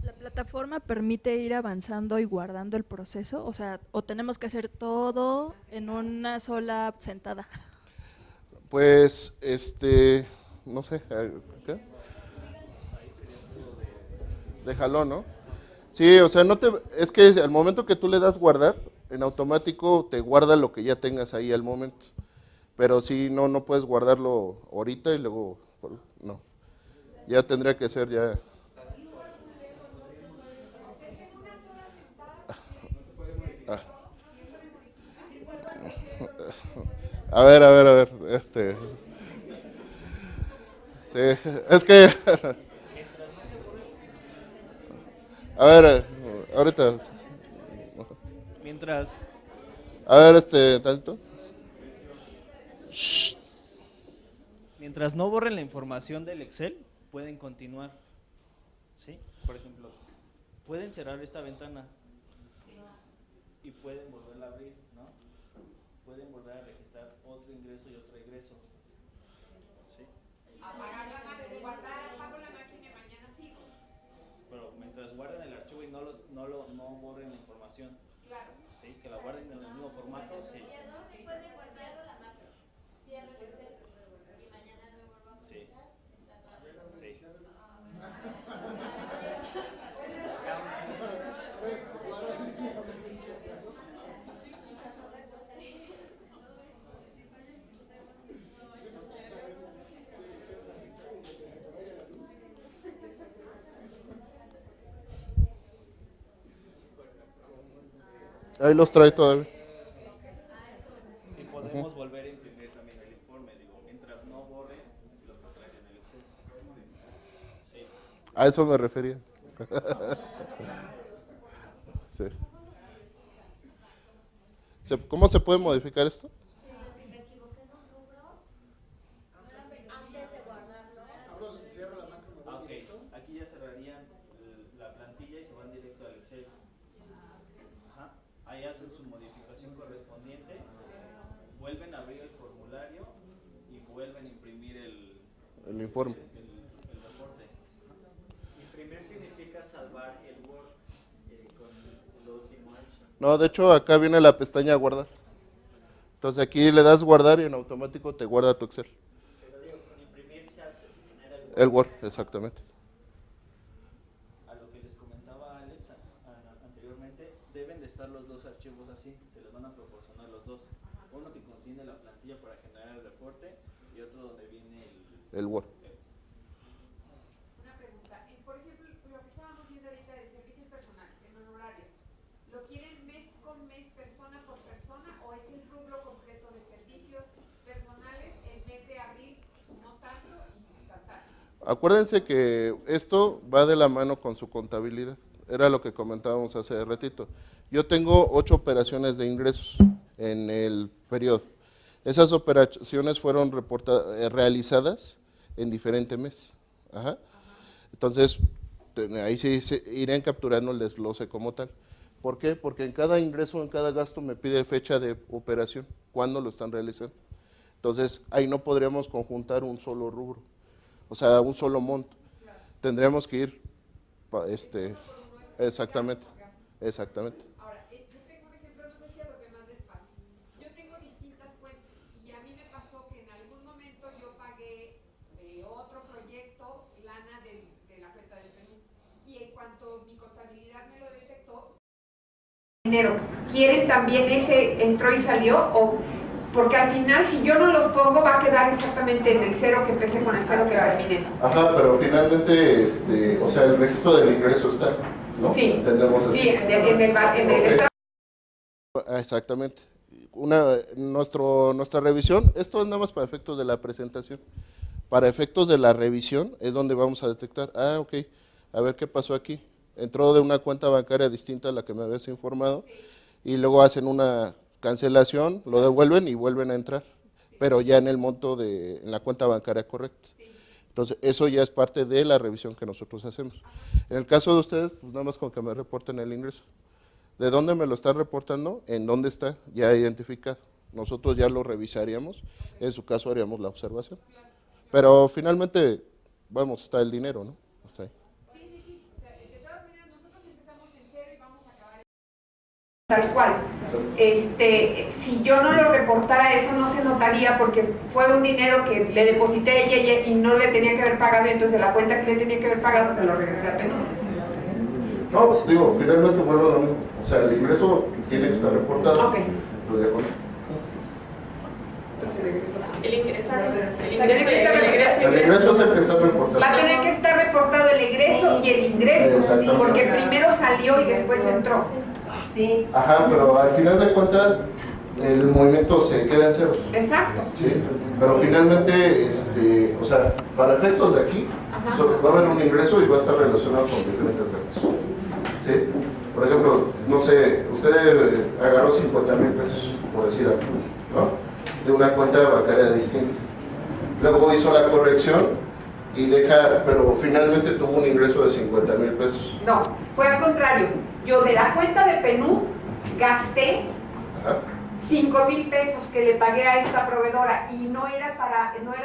¿La plataforma permite ir avanzando y guardando el proceso? O sea, ¿o tenemos que hacer todo en una sola sentada? Pues, no sé, ¿qué? De jalón, ¿no? Sí, o sea, es que al momento que tú le das guardar, en automático te guarda lo que ya tengas ahí al momento. Pero sí, no puedes guardarlo ahorita y luego, no. Ya tendría que ser ya. A ver, sí, es que, a ver, ahorita. Mientras. A ver, tanto. Mientras no borren la información del Excel, pueden continuar. ¿Sí? Por ejemplo, pueden cerrar esta ventana y pueden volverla a abrir, ¿no? Pueden volver a registrar otro ingreso y otro egreso. ¿Sí? Apagar la máquina, guardar, apago la máquina y mañana sigo. Pero mientras guarden el archivo y no borren la información. Claro. ¿Sí? Que la guarden en el mismo formato, sí. Sí puede guardar la máquina. Cierro el Excel y mañana me vuelvo a conectar. Sí. Ahí los trae todavía. Y podemos volver a imprimir también el informe, digo, mientras no borren lo que trae en el Excel. Sí. A eso me refería. Sí. ¿Cómo se puede modificar esto? Ok, aquí ya cerrarían la plantilla y se van directo al Excel. Ajá. Ahí hacen su modificación correspondiente, vuelven a abrir el formulario y vuelven a imprimir el informe. El reporte. Imprimir significa salvar el Word con lo último hecho. No, de hecho acá viene la pestaña guardar. Entonces aquí le das guardar y en automático te guarda tu Excel. Pero digo, con imprimir se genera El Word, exactamente. A lo que les comentaba Alex anteriormente, deben de estar los dos archivos así, se les van a proporcionar los dos. Uno que contiene la plantilla para generar el reporte y otro donde viene El Word. Una pregunta, por ejemplo, lo que estábamos viendo ahorita de servicios personales, en honorario, ¿lo quieren mes con mes, persona por persona, o es el rubro completo de servicios personales el mes de abril, no tanto y tanto? Acuérdense que esto va de la mano con su contabilidad. Era lo que comentábamos hace ratito. Yo tengo 8 operaciones de ingresos en el periodo. Esas operaciones fueron realizadas en diferente mes. Ajá. Entonces, ahí sí se irían capturando el desglose como tal. ¿Por qué? Porque en cada ingreso, en cada gasto me pide fecha de operación, cuándo lo están realizando. Entonces, ahí no podríamos conjuntar un solo rubro, o sea, un solo monto. Tendríamos que ir, exactamente, exactamente. Ahora, yo tengo un ejemplo, no sé si a los demás les pasa. Yo tengo distintas cuentas y a mí me pasó que en algún momento yo pagué de otro proyecto lana de la cuenta del Perú. Y en cuanto mi contabilidad me lo detectó, dinero, ¿quieren también ese entró y salió? O porque al final, si yo no los pongo, va a quedar exactamente en el cero que empecé con el cero que terminé. Ajá, pero finalmente, o sea, el registro del ingreso está, ¿no? Sí, ¿Entendemos sí, así? en el estado. Exactamente. Nuestra revisión, esto es nada más para efectos de la presentación. Para efectos de la revisión es donde vamos a detectar, ok, a ver qué pasó aquí. Entró de una cuenta bancaria distinta a la que me habías informado y luego hacen una cancelación, lo devuelven y vuelven a entrar, pero ya en el monto en la cuenta bancaria correcta. Entonces, eso ya es parte de la revisión que nosotros hacemos. En el caso de ustedes, pues nada más con que me reporten el ingreso. ¿De dónde me lo están reportando? ¿En dónde está? Ya identificado. Nosotros ya lo revisaríamos, en su caso haríamos la observación. Pero finalmente, vamos, está el dinero, ¿no? Está ahí. Sí, o sea, de todas maneras nosotros empezamos en cero y vamos a acabar tal cual. Si yo no lo reportara, eso no se notaría porque fue un dinero que le deposité a ella y no le tenía que haber pagado, y entonces de la cuenta que le tenía que haber pagado se lo regresé a pesos. No, pues digo, finalmente vuelvo a lo mismo. O sea, el ingreso tiene que estar reportado. Ok. Lo dejo. Entonces el ingreso. El ingreso es el que está reportado. Va a tener que estar reportado el egreso y el ingreso, sí, porque primero salió y después entró. Sí. Ajá, pero al final de cuentas el movimiento se queda en cero. Exacto. Sí, pero finalmente, o sea, para efectos de aquí, va a haber un ingreso y va a estar relacionado con diferentes gastos. ¿Sí? Por ejemplo, no sé, usted agarró 50,000 pesos, por decir algo, ¿no? De una cuenta bancaria distinta. Luego hizo la corrección y pero finalmente tuvo un ingreso de 50,000 pesos. No, fue al contrario. Yo de la cuenta de PNUD gasté 5,000 pesos que le pagué a esta proveedora y no era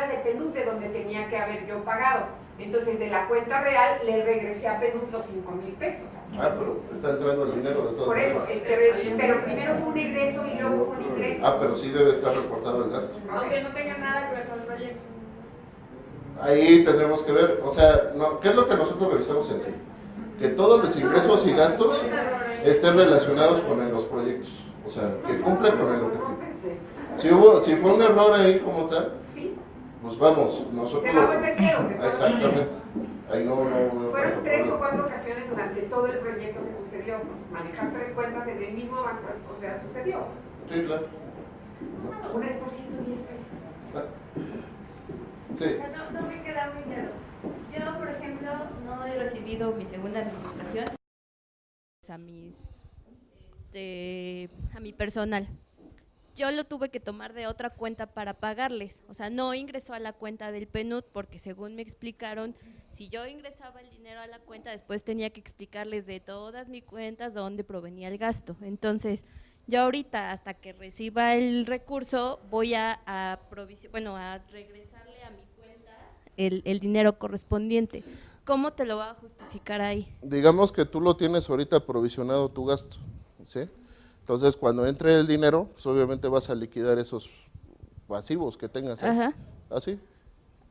de PNUD de donde tenía que haber yo pagado. Entonces de la cuenta real le regresé a PNUD los 5,000 pesos. Pero está entrando el dinero de todas Por eso, maneras. pero primero fue un egreso y luego fue un ingreso. Pero sí debe estar reportado el gasto. Aunque no tenga nada que ver con el proyecto. Ahí tendremos que ver, o sea, ¿qué es lo que nosotros revisamos en sí? Que todos los ingresos y gastos estén relacionados con los proyectos, o sea, que cumplan con el objetivo. Si fue un error ahí como tal, pues vamos, nosotros... Se va a volver cero. Exactamente. Ahí no fueron 3 o 4 ocasiones durante todo el proyecto que sucedió. Manejar 3 cuentas en el mismo banco, o sea, sucedió. Sí, claro. Una es por 110 pesos. Sí. No me queda muy claro. Yo, por ejemplo, no he recibido mi segunda administración a mi personal. Yo lo tuve que tomar de otra cuenta para pagarles, o sea, no ingresó a la cuenta del PNUD porque según me explicaron, si yo ingresaba el dinero a la cuenta, después tenía que explicarles de todas mis cuentas dónde provenía el gasto. Entonces, yo ahorita, hasta que reciba el recurso, voy a regresarle a mi cuenta el dinero correspondiente. ¿Cómo te lo va a justificar ahí? Digamos que tú lo tienes ahorita provisionado tu gasto, ¿sí? Entonces, cuando entre el dinero, pues obviamente vas a liquidar esos pasivos que tengas. Ajá. Así,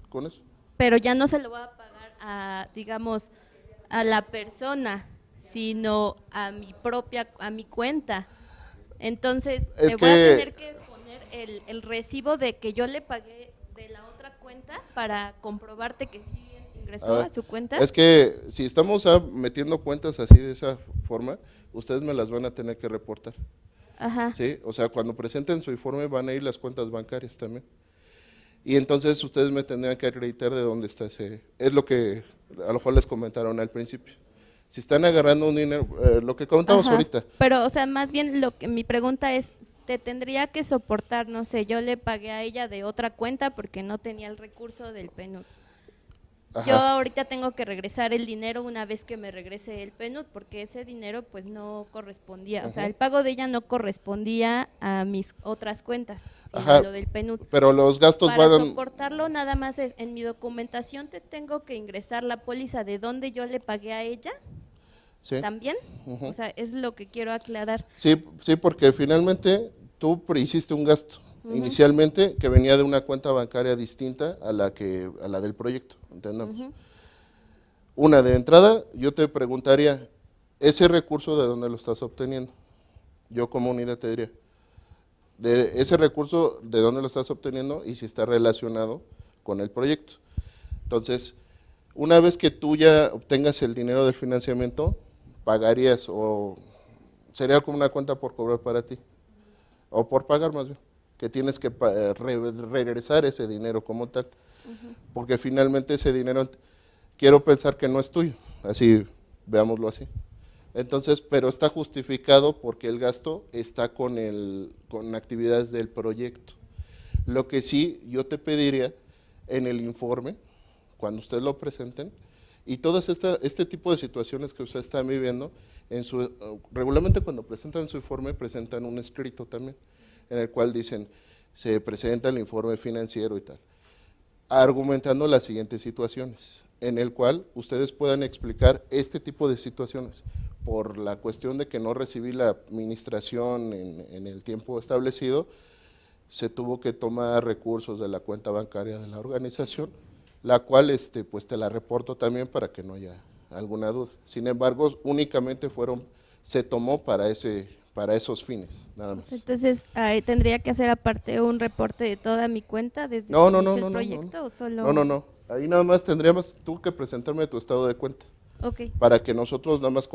con eso. Pero ya no se lo voy a pagar a, digamos, a la persona, sino a mi cuenta. Entonces, Es te voy a que- tener que poner el recibo de que yo le pagué de la otra cuenta para comprobarte que sí ingresó ver, a su cuenta. Es que si estamos metiendo cuentas así de esa forma, ustedes me las van a tener que reportar. Ajá. ¿Sí? O sea, cuando presenten su informe van a ir las cuentas bancarias también. Y entonces ustedes me tendrían que acreditar de dónde está ese. Es lo que a lo mejor les comentaron al principio. Si están agarrando un dinero, lo que comentamos Ajá. ahorita. Pero, o sea, más bien lo que mi pregunta es, te tendría que soportar, no sé, yo le pagué a ella de otra cuenta porque no tenía el recurso del PNUD. Ajá. Yo ahorita tengo que regresar el dinero una vez que me regrese el PNUD, porque ese dinero pues no correspondía, o sea, Ajá. el pago de ella no correspondía a mis otras cuentas, sino Ajá. a lo del PNUD. Pero los gastos Para van. soportarlo nada más es, en mi documentación te tengo que ingresar la póliza de donde yo le pagué a ella, Sí. ¿también? Ujú. O sea, es lo que quiero aclarar. Sí, sí, porque finalmente tú hiciste un gasto Ujú. inicialmente que venía de una cuenta bancaria distinta a la del proyecto, entendamos. Ujú. Una de entrada, yo te preguntaría, ¿ese recurso de dónde lo estás obteniendo? Yo como unidad te diría, de ese recurso de dónde lo estás obteniendo y si está relacionado con el proyecto. Entonces, una vez que tú ya obtengas el dinero del financiamiento, pagarías o sería como una cuenta por cobrar para ti, o por pagar más bien, que tienes que regresar ese dinero como tal, porque finalmente ese dinero, quiero pensar que no es tuyo, así, veámoslo así. Entonces, pero está justificado porque el gasto está con actividades del proyecto. Lo que sí yo te pediría en el informe, cuando ustedes lo presenten, y todas este tipo de situaciones que ustedes están viviendo, regularmente cuando presentan su informe, presentan un escrito también, en el cual dicen, se presenta el informe financiero y tal, argumentando las siguientes situaciones, en el cual ustedes puedan explicar este tipo de situaciones, por la cuestión de que no recibí la administración en el tiempo establecido, se tuvo que tomar recursos de la cuenta bancaria de la organización, la cual pues te la reporto también para que no haya alguna duda. Sin embargo, únicamente se tomó para esos fines, nada más. Entonces, ¿tendría que hacer aparte un reporte de toda mi cuenta desde No, que no, inició no, el no, proyecto o solo? no. Ahí nada más tendríamos tú que presentarme tu estado de cuenta. Ok. Para que nosotros nada más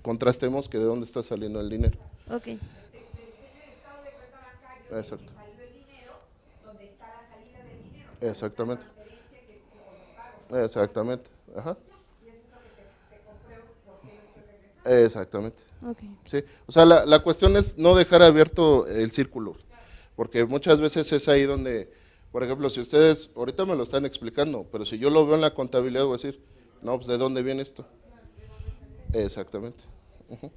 contrastemos que de dónde está saliendo el dinero. Ok. Exacto. Exactamente. Exactamente. Ajá. Exactamente. Ok. Sí. O sea, la cuestión es no dejar abierto el círculo, porque muchas veces es ahí donde, por ejemplo, si ustedes ahorita me lo están explicando, pero si yo lo veo en la contabilidad voy a decir, no, pues ¿de dónde viene esto? Exactamente. Ujú.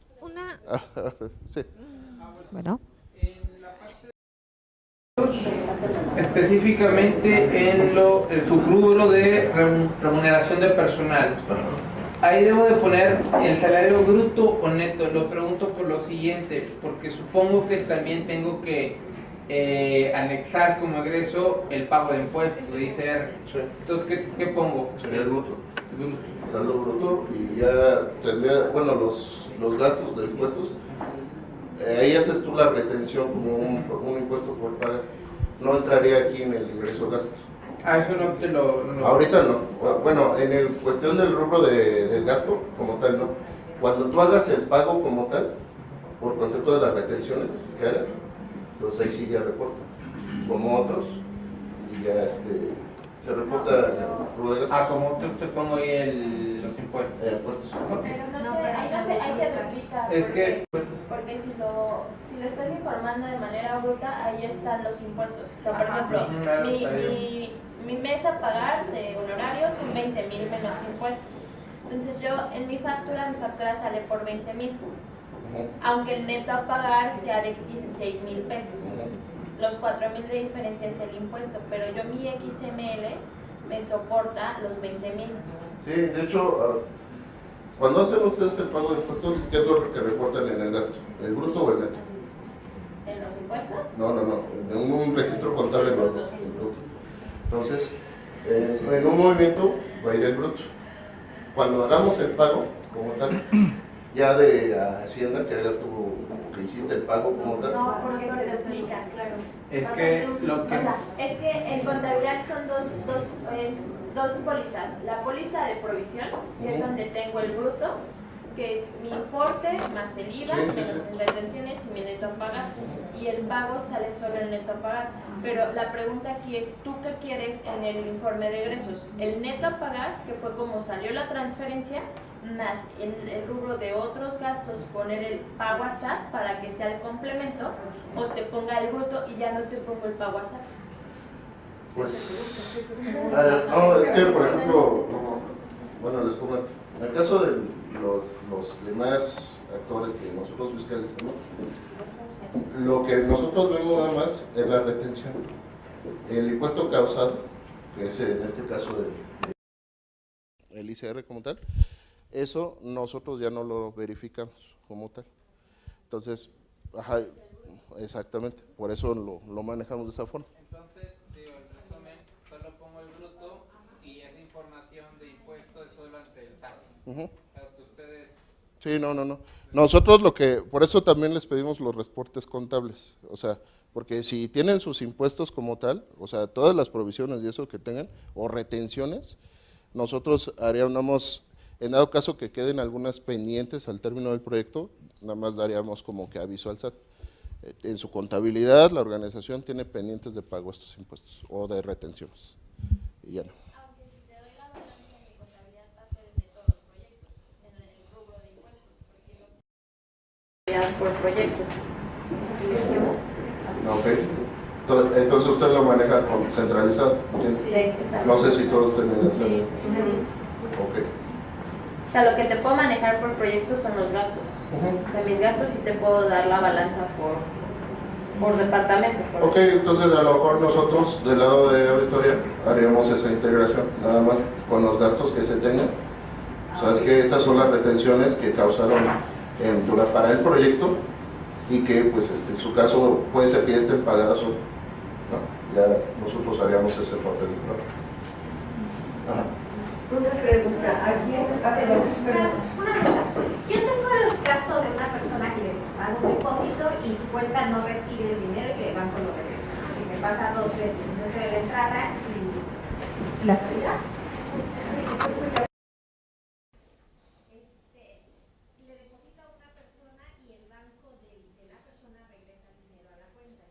Sí. Bueno. Específicamente en el subrubro de remuneración de personal. Ahí debo de poner el salario bruto o neto. Lo pregunto por lo siguiente, porque supongo que también tengo que anexar como egreso el pago de impuestos, de ICR. Entonces, ¿qué pongo? Sería el bruto. Saldo bruto y ya tendría, bueno, los gastos de impuestos, ahí haces tú la retención como un impuesto por pagar. No entraría aquí en el ingreso gasto. Eso no te lo... Ahorita no. Bueno, en el cuestión del rubro del gasto, como tal, no. Cuando tú hagas el pago como tal, por concepto de las retenciones que hagas, entonces ahí sí ya reporta, como otros, y ya se reporta en el rubro de gasto. Como te pongo ahí los impuestos. Impuestos. Pero no ahí se replica. Es que... Porque si lo estás informando de manera bruta, ahí están los impuestos. O sea, por ejemplo, claro, está mi mes a pagar de honorarios son 20,000 menos impuestos. Entonces yo en mi factura sale por 20,000. Aunque el neto a pagar sea de 16,000 pesos. Los 4,000 de diferencia es el impuesto, pero yo mi XML me soporta los 20,000. Sí, de hecho, cuando hacen ustedes el pago de impuestos, ¿qué es lo que reportan en el gasto? ¿El bruto o el neto? ¿En los impuestos? No, en un registro contable no, el bruto. Entonces, en un movimiento va a ir el bruto. Cuando hagamos el pago, como tal, ya de Hacienda, que hagas tú, que hiciste el pago, como tal. No, porque se lo explica, claro. Es que lo que... O sea, es que en contabilidad son dos pólizas. La póliza de provisión, que es donde tengo el bruto, que es mi importe más el IVA, menos mis retenciones y mi neto a pagar. Y el pago sale solo el neto a pagar. Pero la pregunta aquí es, ¿tú qué quieres en el informe de egresos? ¿El neto a pagar, que fue como salió la transferencia, más en el rubro de otros gastos poner el pago a SAT para que sea el complemento, o te ponga el bruto y ya no te pongo el pago a SAT? Pues, no, es que por ejemplo, bueno, les comento, en el caso de los demás actores que nosotros fiscalizamos, lo que nosotros vemos nada más es la retención. El impuesto causado, que es en este caso el ICR como tal, eso nosotros ya no lo verificamos como tal. Entonces, ajá, exactamente, por eso lo manejamos de esa forma. Entonces, digo, en resumen, solo pongo el bruto y esa información de impuesto es solo ante el SAT. Ustedes... Sí, no. Nosotros por eso también les pedimos los reportes contables, o sea, porque si tienen sus impuestos como tal, o sea, todas las provisiones y eso que tengan, o retenciones, nosotros haríamos, en dado caso que queden algunas pendientes al término del proyecto, nada más daríamos como que aviso al SAT. En su contabilidad, la organización tiene pendientes de pago estos impuestos, o de retenciones, y ya no. Por proyecto. Ok. Entonces usted lo maneja centralizado. Sí, exacto. No sé si todos tienen el Sí. Ok. O sea, lo que te puedo manejar por proyecto son los gastos. De mis gastos sí te puedo dar la balanza por departamento. Ok, entonces a lo mejor nosotros del lado de auditoría haríamos esa integración, nada más con los gastos que se tengan. O sea, es que estas son las retenciones que causaron para el proyecto y que pues en su caso puede ser que estén pagadas o no, ya nosotros haríamos ese papel. Una pregunta, aquí está, perdón. Una cosa, yo tengo el caso de una persona que le paga un depósito y su cuenta no recibe el dinero y que el banco lo regresa, y me pasa 2 veces, no se ve la entrada y la salida. Le deposita a una persona y el banco de la persona regresa el dinero a la cuenta.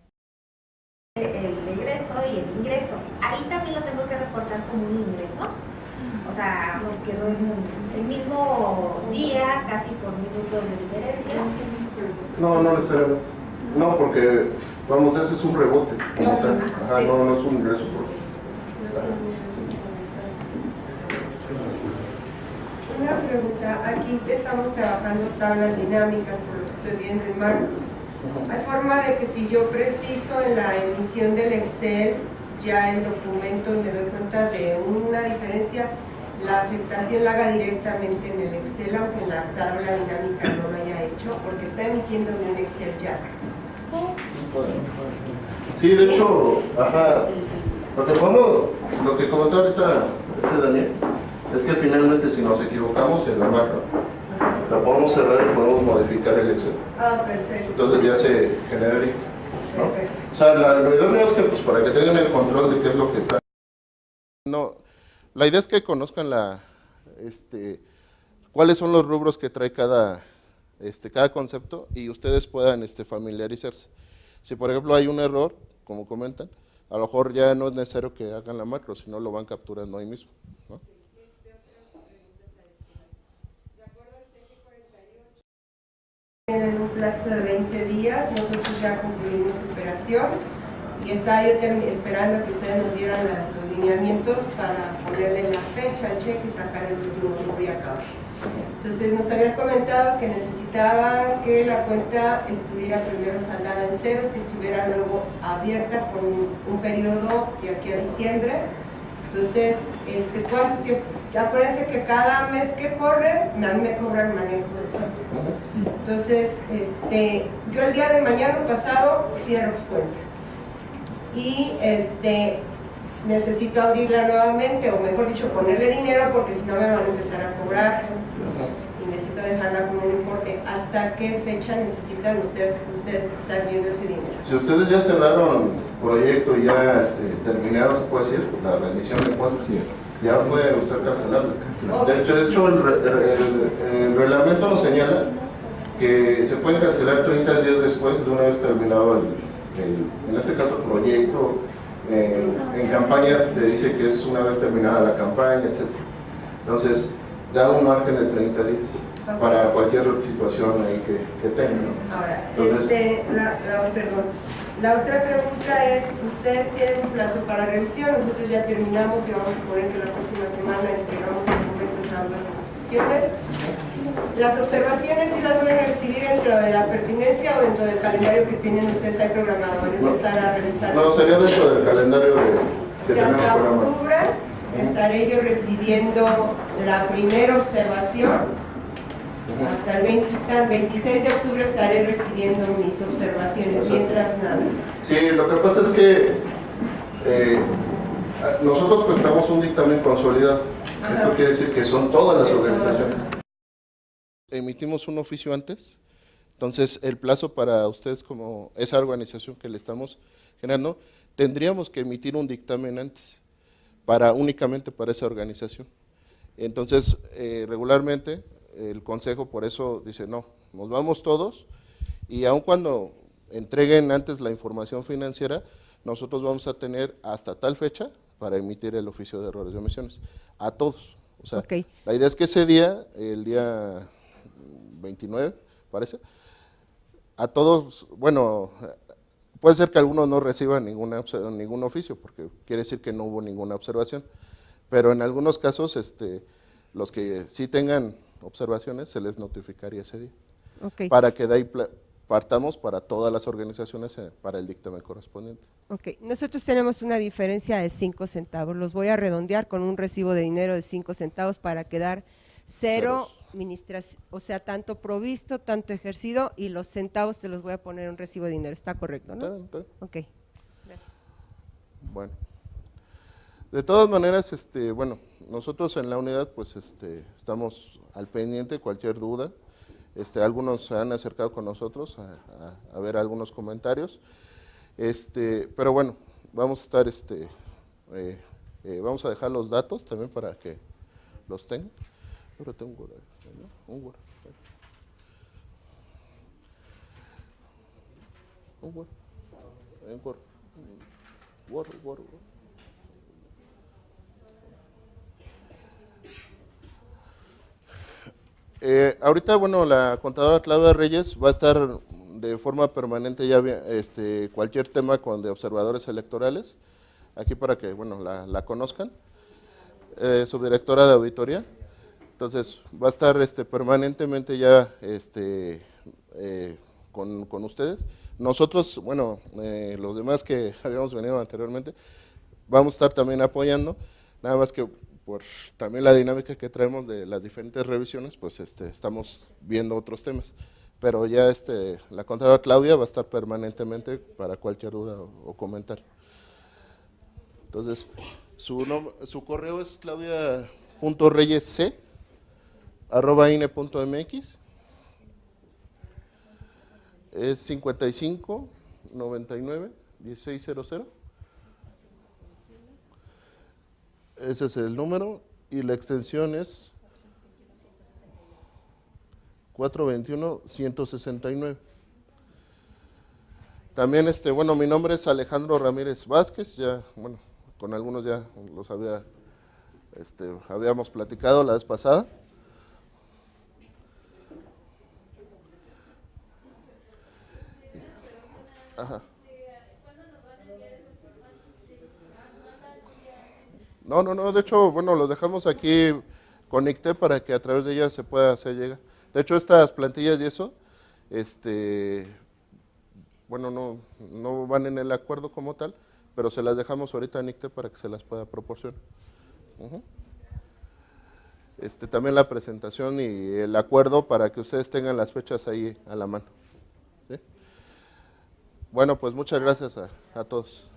El egreso y el ingreso, ahí también lo tengo que reportar como un ingreso. O sea, quedó en el mismo día, casi por minutos de diferencia. No necesariamente. No, porque, vamos, ese es un rebote. Como tal. Ajá, sí. No es un ingreso. Una pregunta, aquí estamos trabajando tablas dinámicas, por lo que estoy viendo en Marcos. ¿Hay forma de que si yo preciso en la emisión del Excel, ya el documento me doy cuenta de una diferencia, la afectación la haga directamente en el Excel, aunque en la tabla dinámica no lo haya hecho, porque está emitiendo en un Excel ya? Sí, de hecho, ajá, lo que comentó ahorita Daniel, es que finalmente si nos equivocamos en la macro, la podemos cerrar y podemos modificar el Excel. Ah, perfecto. Entonces ya se generaría, ¿no? O sea, lo idea es que pues para que tengan el control de qué es lo que está. No, la idea es que conozcan cuáles son los rubros que trae cada concepto y ustedes puedan familiarizarse. Si por ejemplo hay un error, como comentan, a lo mejor ya no es necesario que hagan la macro, sino lo van capturando ahí mismo, ¿no? En un plazo de 20 días, nosotros ya concluimos su operación y estaba yo esperando que ustedes nos dieran los lineamientos para ponerle la fecha al cheque, sacar el último rubro y acabar. Entonces nos habían comentado que necesitaban que la cuenta estuviera primero saldada en cero, si estuviera luego abierta por un periodo de aquí a diciembre. Entonces, ¿cuánto tiempo Y acuérdense que cada mes que corre, a mí me cobran manejo de cuenta. Entonces, yo el día de mañana pasado cierro cuenta. Y necesito abrirla nuevamente, o mejor dicho, ponerle dinero, porque si no me van a empezar a cobrar. Y necesito dejarla con un importe. ¿Hasta qué fecha necesitan ustedes estar viendo ese dinero? Si ustedes ya cerraron proyecto y ya terminaron, se puede decir, la rendición de cuentas, ya puede usted cancelarla. De hecho el reglamento nos señala que se pueden cancelar 30 días después de una vez terminado en este caso el proyecto. En campaña te dice que es una vez terminada la campaña, etc. Entonces, da un margen de 30 días para cualquier situación ahí que tenga, ¿no? Ahora, entonces, la otra pregunta es, ustedes tienen un plazo para revisión, nosotros ya terminamos y vamos a poner que la próxima semana entregamos documentos a ambas instituciones. Las observaciones sí las van a recibir dentro de la pertinencia o dentro del calendario que tienen ustedes ahí programado, van a empezar a revisar. No, sería dentro del calendario que tenemos hasta programado. octubre estaré yo recibiendo la primera observación. Hasta el 26 de octubre estaré recibiendo mis observaciones, mientras nada. Sí, lo que pasa es que nosotros prestamos un dictamen consolidado. Esto quiere decir que son todas las organizaciones. Emitimos un oficio antes, entonces el plazo para ustedes como esa organización que le estamos generando, tendríamos que emitir un dictamen antes, únicamente para esa organización. Entonces, regularmente el consejo por eso dice, no, nos vamos todos y aun cuando entreguen antes la información financiera, nosotros vamos a tener hasta tal fecha para emitir el oficio de errores y omisiones, a todos. O sea, la idea es que ese día, el día 29, parece, a todos, bueno, puede ser que algunos no reciban ningún oficio, porque quiere decir que no hubo ninguna observación, pero en algunos casos, los que sí tengan observaciones, se les notificaría ese día, para que de ahí partamos para todas las organizaciones para el dictamen correspondiente. Nosotros tenemos una diferencia de 5 centavos, los voy a redondear con un recibo de dinero de 5 centavos para quedar cero, o sea, tanto provisto, tanto ejercido, y los centavos te los voy a poner en un recibo de dinero, ¿está correcto, no? Está. Ok, gracias. Bueno, de todas maneras, bueno, nosotros en la unidad pues estamos al pendiente, cualquier duda, algunos se han acercado con nosotros a ver algunos comentarios, pero bueno, vamos a estar, vamos a dejar los datos también para que los tengan. Ahora tengo un Word. Ahorita, bueno, la contadora Claudia Reyes va a estar de forma permanente ya cualquier tema de observadores electorales, aquí para que, bueno, la conozcan, subdirectora de auditoría. Entonces, va a estar permanentemente ya con ustedes. Nosotros, bueno, los demás que habíamos venido anteriormente, vamos a estar también apoyando, nada más que por también la dinámica que traemos de las diferentes revisiones, pues estamos viendo otros temas. Pero ya la contadora Claudia va a estar permanentemente para cualquier duda o comentario. Entonces, su correo es claudia.reyesc@ine.mx, es 55 99 1600. Ese es el número y la extensión es 421-169. También, bueno, mi nombre es Alejandro Ramírez Vázquez, ya, bueno, con algunos ya los habíamos platicado la vez pasada. Ajá. No, de hecho, bueno, los dejamos aquí, conecté para que a través de ellas se pueda hacer llegar. De hecho, estas plantillas y eso, bueno, no van en el acuerdo como tal, pero se las dejamos ahorita a NICTE para que se las pueda proporcionar. también la presentación y el acuerdo para que ustedes tengan las fechas ahí a la mano. ¿Sí? Bueno, pues muchas gracias a todos.